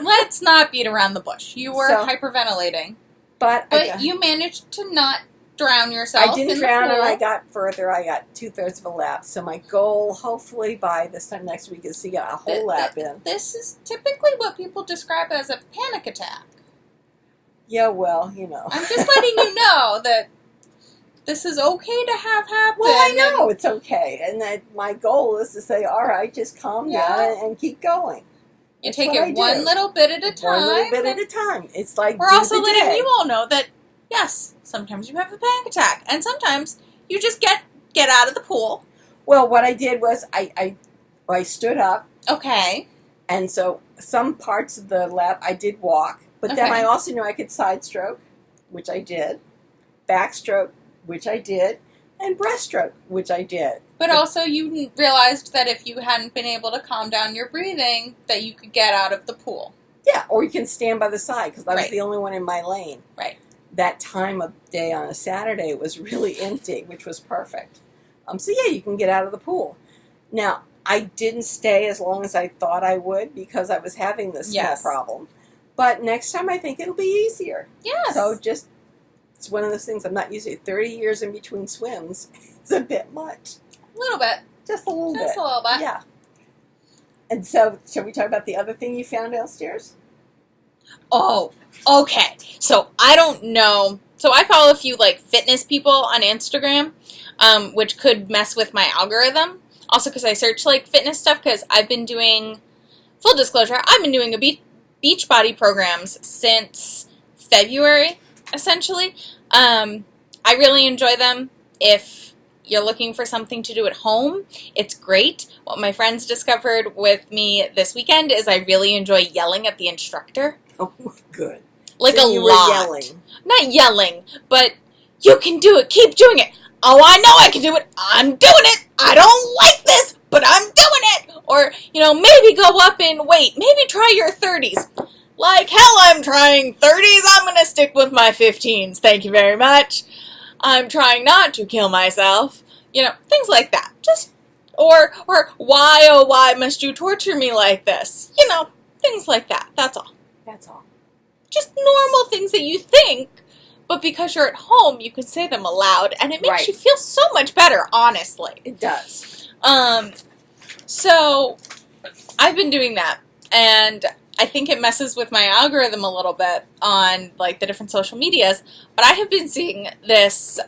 Let's not beat around the bush. You were hyperventilating. But you managed to not drown yourself. I didn't drown, and I got further. I got 2/3 of a lap. So my goal, hopefully by this time next week, is to get a whole lap in. This is typically what people describe as a panic attack. Yeah, well, you know. I'm just letting you know that this is okay to have happen. Well, I know it's okay, and that my goal is to say, all right, just calm down and keep going. You take it one little bit at a time. One little bit at a time. It's like we're also letting you all know that, yes, sometimes you have a panic attack, and sometimes you just get out of the pool. Well, what I did was I stood up. Okay. And so some parts of the lap I did walk, but then I also knew I could side stroke, which I did, backstroke, which I did, and breaststroke, which I did. But also you realized that if you hadn't been able to calm down your breathing, that you could get out of the pool. Yeah, or you can stand by the side, because I was the only one in my lane. Right. That time of day on a Saturday was really empty, which was perfect. So yeah, you can get out of the pool. Now, I didn't stay as long as I thought I would, because I was having this small problem. But next time I think it'll be easier. Yes. So it's one of those things, I'm not used to. 30 years in between swims, it's a bit much. A little bit. Just a little bit. Just a little bit. Yeah. And so, shall we talk about the other thing you found downstairs? Oh, okay. So, I don't know. So, I follow a few, fitness people on Instagram, which could mess with my algorithm. Also, because I search, fitness stuff, because I've been doing, full disclosure, I've been doing a beach body programs since February, essentially. I really enjoy them. If you're looking for something to do at home, it's great. What my friends discovered with me this weekend is I really enjoy yelling at the instructor. Oh, good. Like so a you lot. Were yelling. Not yelling, but you can do it. Keep doing it. Oh, I know I can do it. I'm doing it. I don't like this, but I'm doing it. Or, maybe go up in weight. Maybe try your 30s. Like hell, I'm trying 30s. I'm going to stick with my 15s. Thank you very much. I'm trying not to kill myself. Things like that. Just, or why, oh, why must you torture me like this? Things like that. That's all. That's all. Just normal things that you think, but because you're at home, you can say them aloud, and it makes you feel so much better, honestly. It does. So, I've been doing that, and I think it messes with my algorithm a little bit on, the different social medias, but I have been seeing this,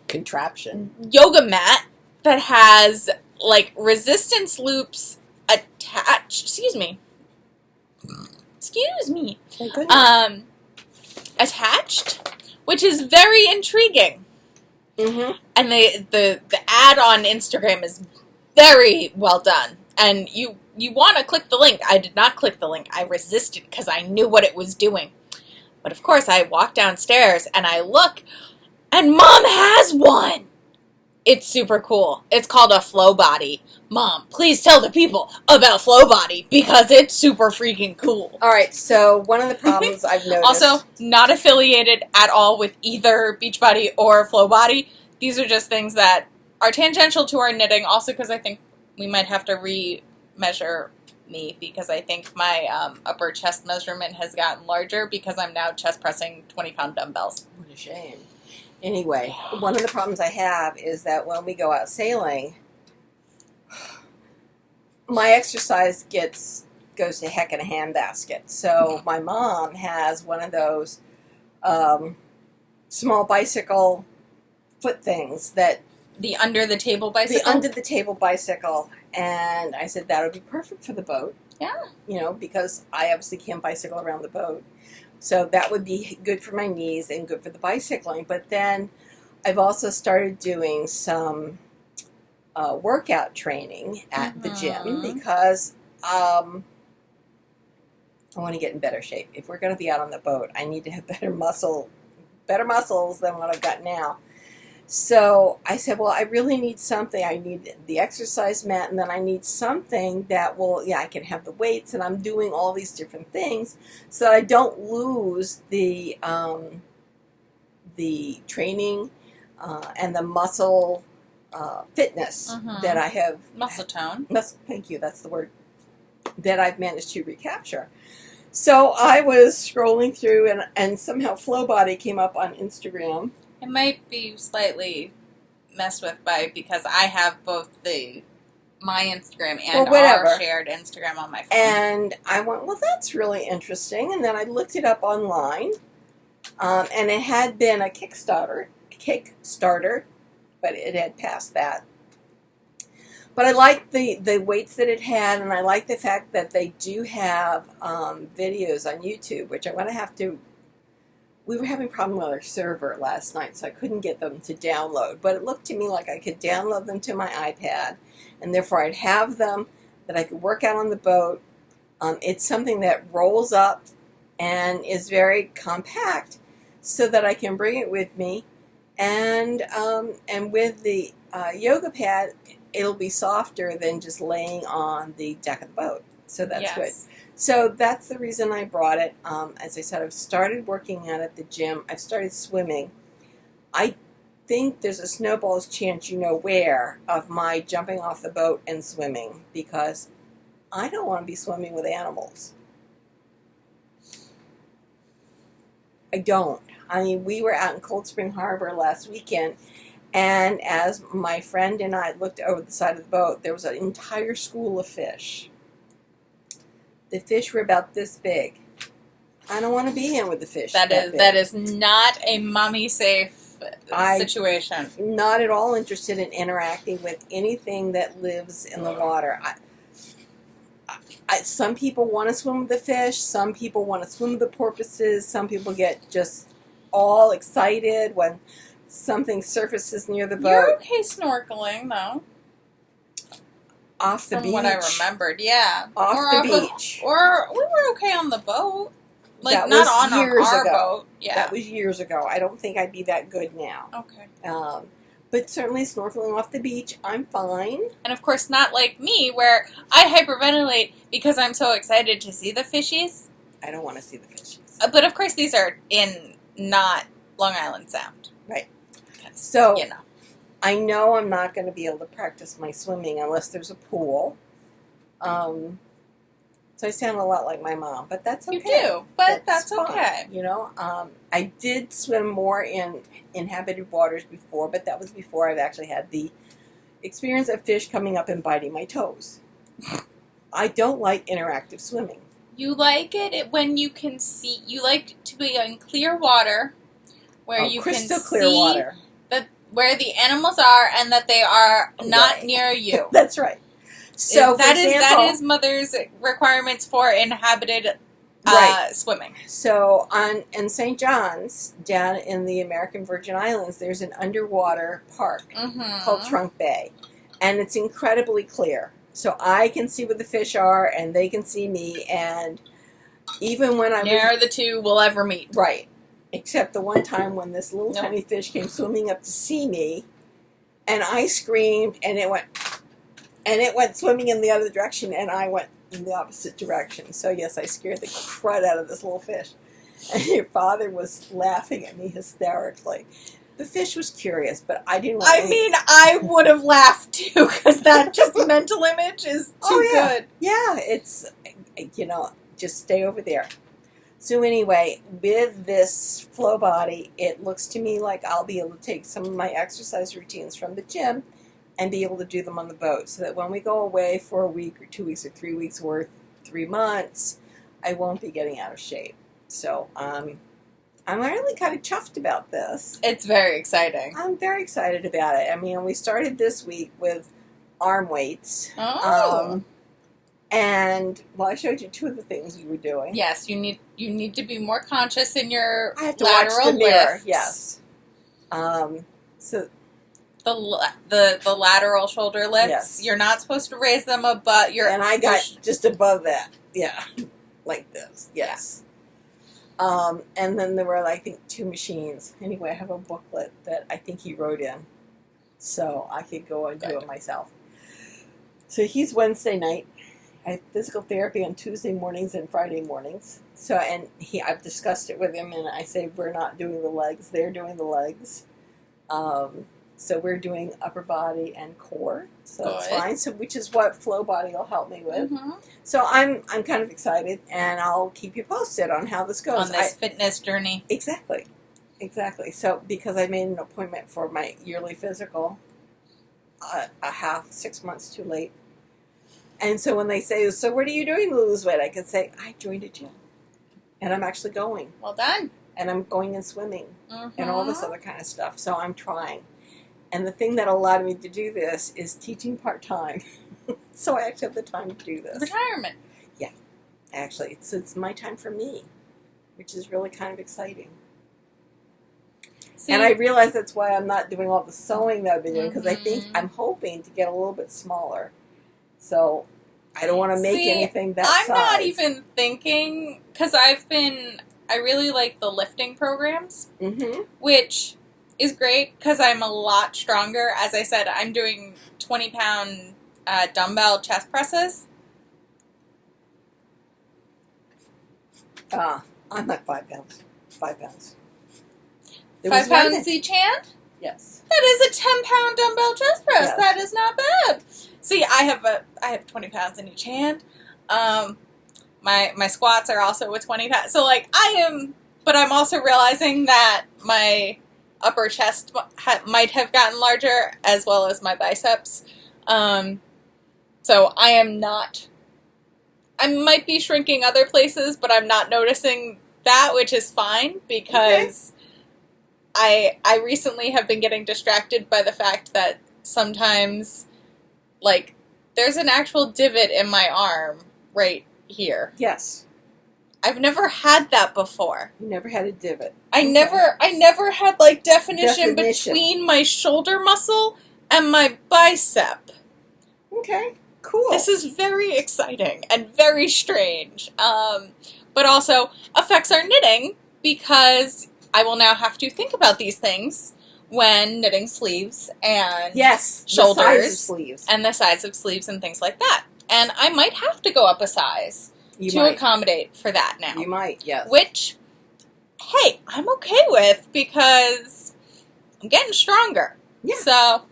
contraption. Yoga mat that has, resistance loops attached, excuse me, Thank goodness. Attached, which is very intriguing. Mm-hmm. And the ad on Instagram is very well done. And you want to click the link. I did not click the link. I resisted because I knew what it was doing. But of course, I walk downstairs and I look, and Mom has one. It's super cool. It's called a flow body. Mom, please tell the people about flow body because it's super freaking cool. All right, so one of the problems I've noticed... Also, not affiliated at all with either Beachbody or flow body. These are just things that are tangential to our knitting. Also, because I think we might have to re-measure me because I think my upper chest measurement has gotten larger because I'm now chest pressing 20-pound dumbbells. What a shame. Anyway, one of the problems I have is that when we go out sailing, my exercise goes to heck in a handbasket. So my mom has one of those small bicycle foot things that... The under-the-table bicycle? The under-the-table bicycle. And I said that would be perfect for the boat. Yeah. You know, because I obviously can't bicycle around the boat. So that would be good for my knees and good for the bicycling. But then I've also started doing some workout training at the gym because I want to get in better shape. If we're going to be out on the boat, I need to have better muscles than what I've got now. So I said, well, I really need something. I need the exercise mat, and then I need something that will, I can have the weights, and I'm doing all these different things so that I don't lose the training and the muscle fitness that I have. Muscle tone. Thank you, that's the word, that I've managed to recapture. So I was scrolling through, and somehow Flow Body came up on Instagram. It might be slightly messed with because I have both my Instagram and our shared Instagram on my phone. And I went, well, that's really interesting. And then I looked it up online, and it had been a Kickstarter, but it had passed that. But I liked the weights that it had, and I like the fact that they do have videos on YouTube, which I'm going to have to... We were having a problem with our server last night, so I couldn't get them to download. But it looked to me like I could download them to my iPad, and therefore I'd have them, that I could work out on the boat. It's something that rolls up and is very compact so that I can bring it with me. And with the yoga pad, it'll be softer than just laying on the deck of the boat. So that's good. So that's the reason I brought it. As I said, I've started working out at the gym. I've started swimming. I think there's a snowball's chance where of my jumping off the boat and swimming because I don't want to be swimming with animals. I don't. I mean, we were out in Cold Spring Harbor last weekend, and as my friend and I looked over the side of the boat, there was an entire school of fish. The fish were about this big. I don't want to be in with the fish. That is not a mommy safe situation. I'm not at all interested in interacting with anything that lives in the water. Some people want to swim with the fish. Some people want to swim with the porpoises. Some people get just all excited when something surfaces near the boat. You're okay snorkeling, though. Off the beach. From what I remembered, yeah. Off the beach. Or we were okay on the boat. Like, that not was on years our ago. boat. Yeah. That was years ago. I don't think I'd be that good now. Okay. But certainly snorkeling off the beach, I'm fine. And of course, not like me, where I hyperventilate because I'm so excited to see the fishies. I don't want to see the fishies. But of course, these are in not Long Island Sound. Right. So, you know. I know I'm not going to be able to practice my swimming unless there's a pool. So I sound a lot like my mom, but that's okay. You do, but that's okay. You know, I did swim more in inhabited waters before, but that was before I've actually had the experience of fish coming up and biting my toes. I don't like interactive swimming. You like it when you can see. You like to be in clear water where you can see crystal clear water. Where the animals are and that they are not near you. That's right. So that is mother's requirements for inhabited swimming. So in St. John's, down in the American Virgin Islands, there's an underwater park called Trunk Bay, and it's incredibly clear. So I can see where the fish are, and they can see me, and even when ne'er the two will ever meet. Right. Except the one time when this little tiny fish came swimming up to see me, And I screamed, and it went swimming in the other direction, and I went in the opposite direction. So yes, I scared the crud out of this little fish. And your father was laughing at me hysterically. The fish was curious, but I didn't want I would have laughed too, because that just mental image is too good. Yeah, it's, just stay over there. So anyway, with this flow body, it looks to me like I'll be able to take some of my exercise routines from the gym and be able to do them on the boat, so that when we go away for a week or 2 weeks or 3 weeks or 3 months, I won't be getting out of shape. So I'm really kind of chuffed about this. It's very exciting. I'm very excited about it. I mean, we started this week with arm weights. Oh. And I showed you 2 of the things you were doing. Yes, you need to be more conscious in your I have to lateral watch the mirror. lifts. Yes. So the lateral shoulder lifts. Yes. You're not supposed to raise them above your. And I got just above that. Yeah, like this. Yes. And then there were, I think, 2 machines. Anyway, I have a booklet that I think he wrote in, so I could go and do it myself. So he's Wednesday night. I have physical therapy on Tuesday mornings and Friday mornings. So, and I've discussed it with him, and I say we're not doing the legs; they're doing the legs. So we're doing upper body and core. So that's fine. So which is what flow body will help me with. Mm-hmm. So I'm kind of excited, and I'll keep you posted on how this goes on this fitness journey. Exactly. So because I made an appointment for my yearly physical, 6 months too late. And so when they say, so what are you doing to lose weight? I can say, I joined a gym. And I'm actually going. Well done. And I'm going and swimming. Mm-hmm. And all this other kind of stuff. So I'm trying. And the thing that allowed me to do this is teaching part-time. So I actually have the time to do this. Retirement. Yeah. Actually, it's my time for me. Which is really kind of exciting. See, and I realize that's why I'm not doing all the sewing that I've been doing. Because I think I'm hoping to get a little bit smaller. So, I don't want to make anything that size. I'm not even thinking, because I really like the lifting programs, which is great, because I'm a lot stronger. As I said, I'm doing 20-pound dumbbell chest presses. I'm at 5 pounds. 5 pounds. 5 pounds each hand? Yes. That is a 10-pound dumbbell chest press. Yes. That is not bad. See, I have 20 pounds in each hand. My squats are also with 20 pounds. So but I'm also realizing that my upper chest might have gotten larger, as well as my biceps. So I might be shrinking other places, but I'm not noticing that, which is fine, because I recently have been getting distracted by the fact that sometimes, there's an actual divot in my arm right here. Yes. I've never had that before. You never had a divot. I never had, definition between my shoulder muscle and my bicep. Okay, cool. This is very exciting and very strange. But also affects our knitting, because I will now have to think about these things when knitting sleeves and shoulders, the size of sleeves. And the size of sleeves and things like that. And I might have to go up a size accommodate for that now. You might, yes. Which, hey, I'm okay with, because I'm getting stronger. Yeah. So,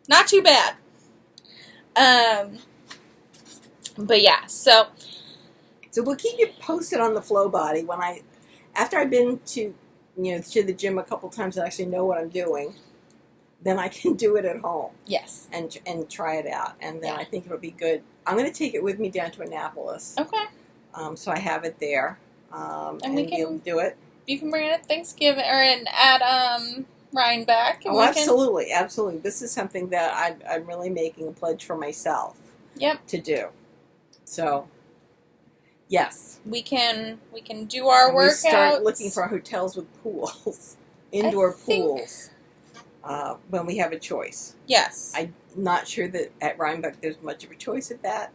not too bad. But yeah, so we'll keep you posted on the flow body after I've been to the gym a couple times and actually know what I'm doing, then I can do it at home. Yes. And try it out. And then I think it'll be good. I'm going to take it with me down to Annapolis. Okay. So I have it there. And we be able to do it. You can bring it at Thanksgiving, or at Rhinebeck. Oh, absolutely. Absolutely. This is something that I'm really making a pledge for myself to do. So, yes. We can do our workouts. We start looking for hotels with pools, indoor pools, when we have a choice. Yes. I'm not sure that at Rhinebeck there's much of a choice of that.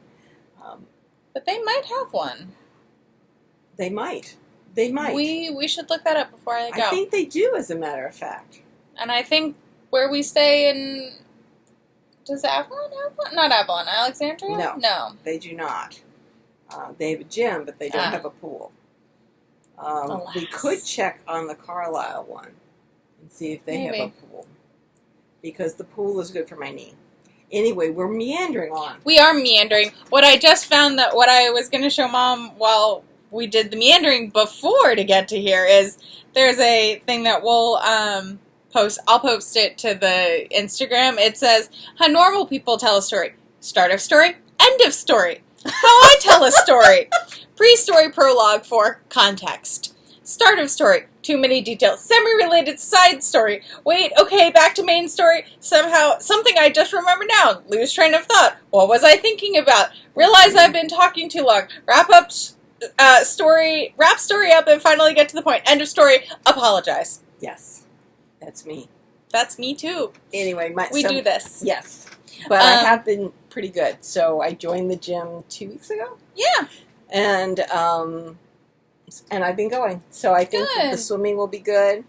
But they might have one. They might. They might. We should look that up before I go. I think they do, as a matter of fact. And I think where we stay in... Does Avalon have one? Not Avalon. Alexandria? No. No. They do not. They have a gym, but they don't have a pool. We could check on the Carlisle one and see if they have a pool. Because the pool is good for my knee. Anyway, we're meandering on. We are meandering. What I just found that what I was going to show Mom while we did the meandering before to get to here is there's a thing that we'll post. I'll post it to the Instagram. It says, how normal people tell a story. Start of story, end of story. How I tell a story. Pre-story prologue for context. Start of story. Too many details. Semi-related side story. Wait, okay, back to main story. Somehow, something I just remember now. Lose train of thought. What was I thinking about? Realize I've been talking too long. Wrap story up and finally get to the point. End of story. Apologize. Yes, that's me. That's me too. Anyway, we do this. Yes, but I have been pretty good. So I joined the gym 2 weeks ago. Yeah, and I've been going. So I think that the swimming will be good,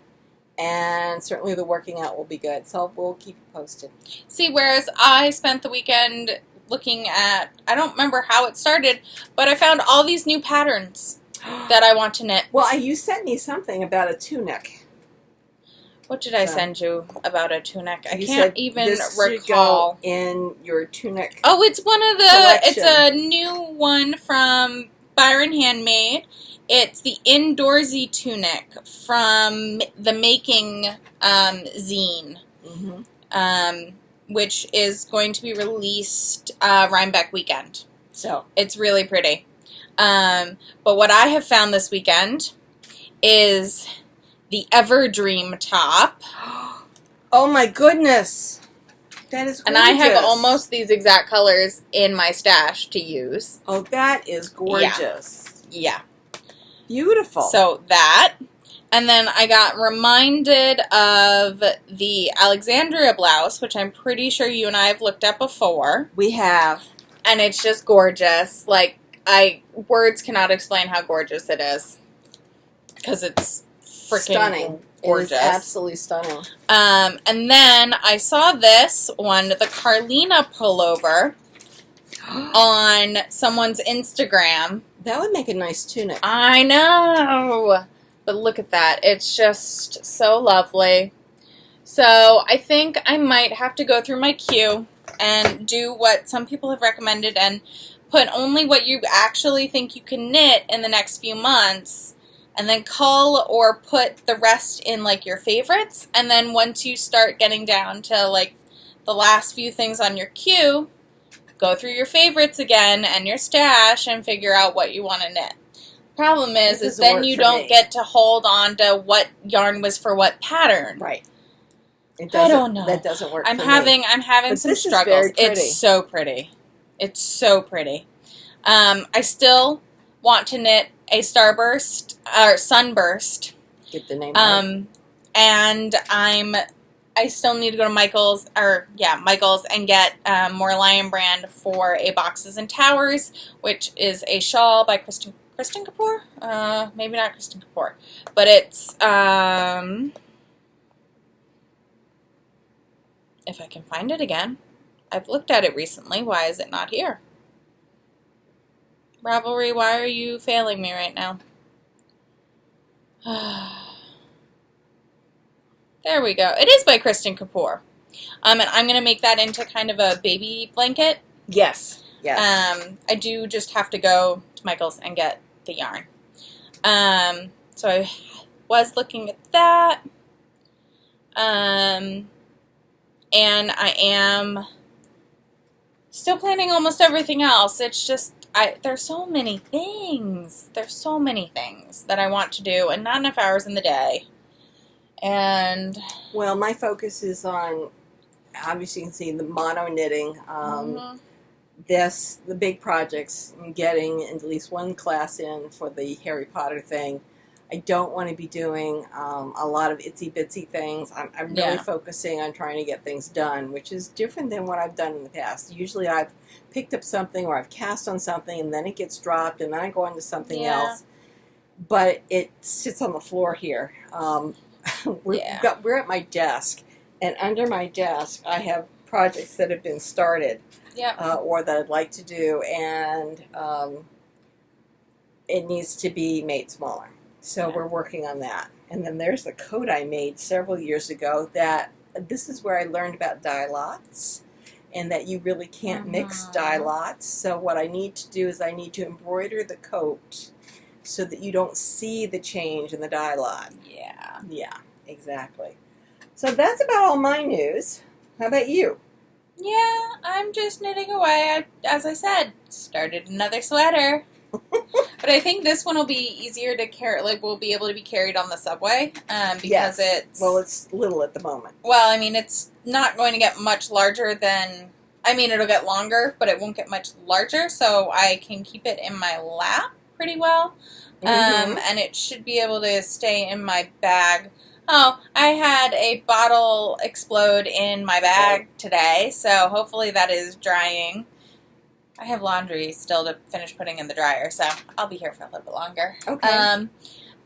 and certainly the working out will be good. So we'll keep you posted. See, whereas I spent the weekend looking at, I don't remember how it started, but I found all these new patterns that I want to knit. Well, you sent me something about a tunic. What did I send you about a tunic? I you can't even recall. Go in your tunic. Oh, it's one of the. Collection. It's a new one from Bayron Handmade. It's the Indoorsy tunic from the Making zine, which is going to be released Rhinebeck weekend. So it's really pretty. But what I have found this weekend is the Everdream top. Oh my goodness. That is gorgeous. And I have almost these exact colors in my stash to use. Oh, that is gorgeous. Yeah. Beautiful. So that. And then I got reminded of the Alexandria Blouse, which I'm pretty sure you and I have looked at before. We have. And it's just gorgeous. Like, words cannot explain how gorgeous it is. Because it's freaking stunning. Gorgeous. It is absolutely stunning. And then I saw this one, the Carlina pullover, on someone's Instagram. That would make a nice tunic. I know. But look at that. It's just so lovely. So I think I might have to go through my queue and do what some people have recommended and put only what you actually think you can knit in the next few months, and then cull or put the rest in, like, your favorites. And then once you start getting down to, like, the last few things on your queue, go through your favorites again and your stash and figure out what you want to knit. Problem is then you don't get to hold on to what yarn was for what pattern. Right. I don't know. That doesn't work I'm for having but some struggles. It's so pretty. It's so pretty. I still want to knit a Starburst or Sunburst. Get the name right. And I still need to go to Michael's and get more Lion Brand for a Boxes and Towers, which is a shawl by Kristen Kapoor? Maybe not Kristen Kapoor, but it's if I can find it again. I've looked at it recently. Why is it not here? Ravelry, why are you failing me right now? There we go. It is by Kristen Kapoor. And I'm going to make that into kind of a baby blanket. Yes. Yes. I do just have to go to Michael's and get the yarn. So I was looking at that. And I am still planning almost everything else. It's just, there's so many things. There's so many things that I want to do and not enough hours in the day. And well, my focus is on, obviously you can see the mono knitting, the big projects, I'm getting at least one class in for the Harry Potter thing. I don't want to be doing a lot of itsy bitsy things. I'm really focusing on trying to get things done, which is different than what I've done in the past. Usually I've picked up something or I've cast on something and then it gets dropped and then I go on to something else. But it sits on the floor here. We're at my desk, And under my desk, I have projects that have been started. Or that I'd like to do, and it needs to be made smaller. So we're working on that. And then there's the coat I made several years ago that this is where I learned about dye lots and that you really can't mix dye lots. So what I need to do is I need to embroider the coat so that you don't see the change in the dye lot. Yeah. Yeah, exactly. So that's about all my news. How about you? Yeah, I'm just knitting away. As I said, started another sweater. But I think this one will be easier to carry, like, will be able to be carried on the subway, because it's... Well, it's little at the moment. Well, I mean, it's not going to get much larger than... I mean, it'll get longer, but it won't get much larger, so I can keep it in my lap pretty well. And it should be able to stay in my bag. Oh, I had a bottle explode in my bag today, so hopefully that is drying. I have laundry still to finish putting in the dryer, so I'll be here for a little bit longer. Okay.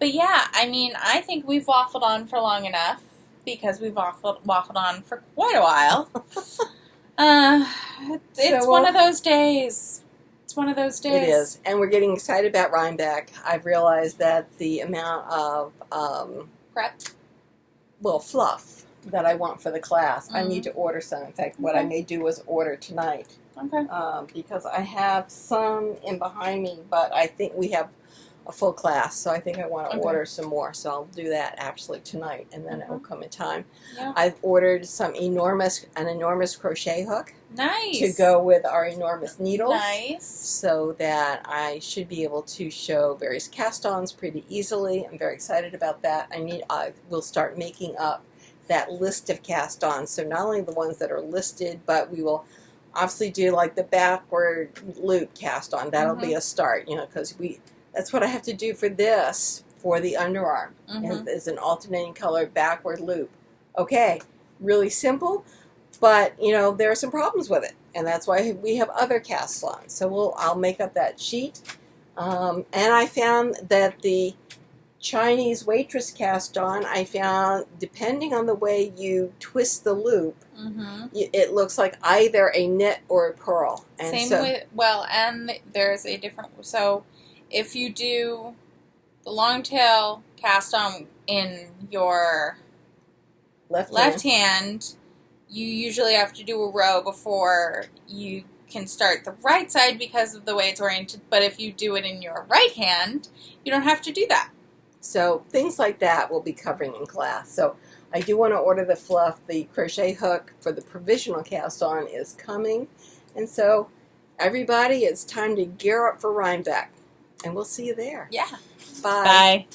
But yeah, I mean, I think we've waffled on for long enough, because we've waffled on for quite a while. It's one of those days. It's one of those days. It is. And we're getting excited about Rhinebeck. I've realized that the amount of... prep? Well, fluff that I want for the class. I need to order some. In fact, what I may do is order tonight. Okay. Because I have some in behind me, but I think we have a full class, so I think I want to order some more. So I'll do that actually tonight, and then it will come in time. Yeah. I've ordered an enormous crochet hook. Nice. To go with our enormous needles. Nice. So that I should be able to show various cast-ons pretty easily. I'm very excited about that. I will start making up that list of cast-ons. So not only the ones that are listed, but we will obviously do like the backward loop cast-on. That'll be a start, because that's what I have to do for this, for the underarm, is an alternating color backward loop. Okay, really simple. But, there are some problems with it, and that's why we have other cast-ons. So I'll make up that sheet. And I found that the Chinese waitress cast-on, depending on the way you twist the loop, it looks like either a knit or a purl. And and there's a different... So, if you do the long tail cast-on in your left hand, you usually have to do a row before you can start the right side because of the way it's oriented. But if you do it in your right hand, you don't have to do that. So things like that we'll be covering in class. So I do want to order the fluff. The crochet hook for the provisional cast-on is coming. And so everybody, it's time to gear up for Rhinebeck. And we'll see you there. Yeah. Bye. Bye.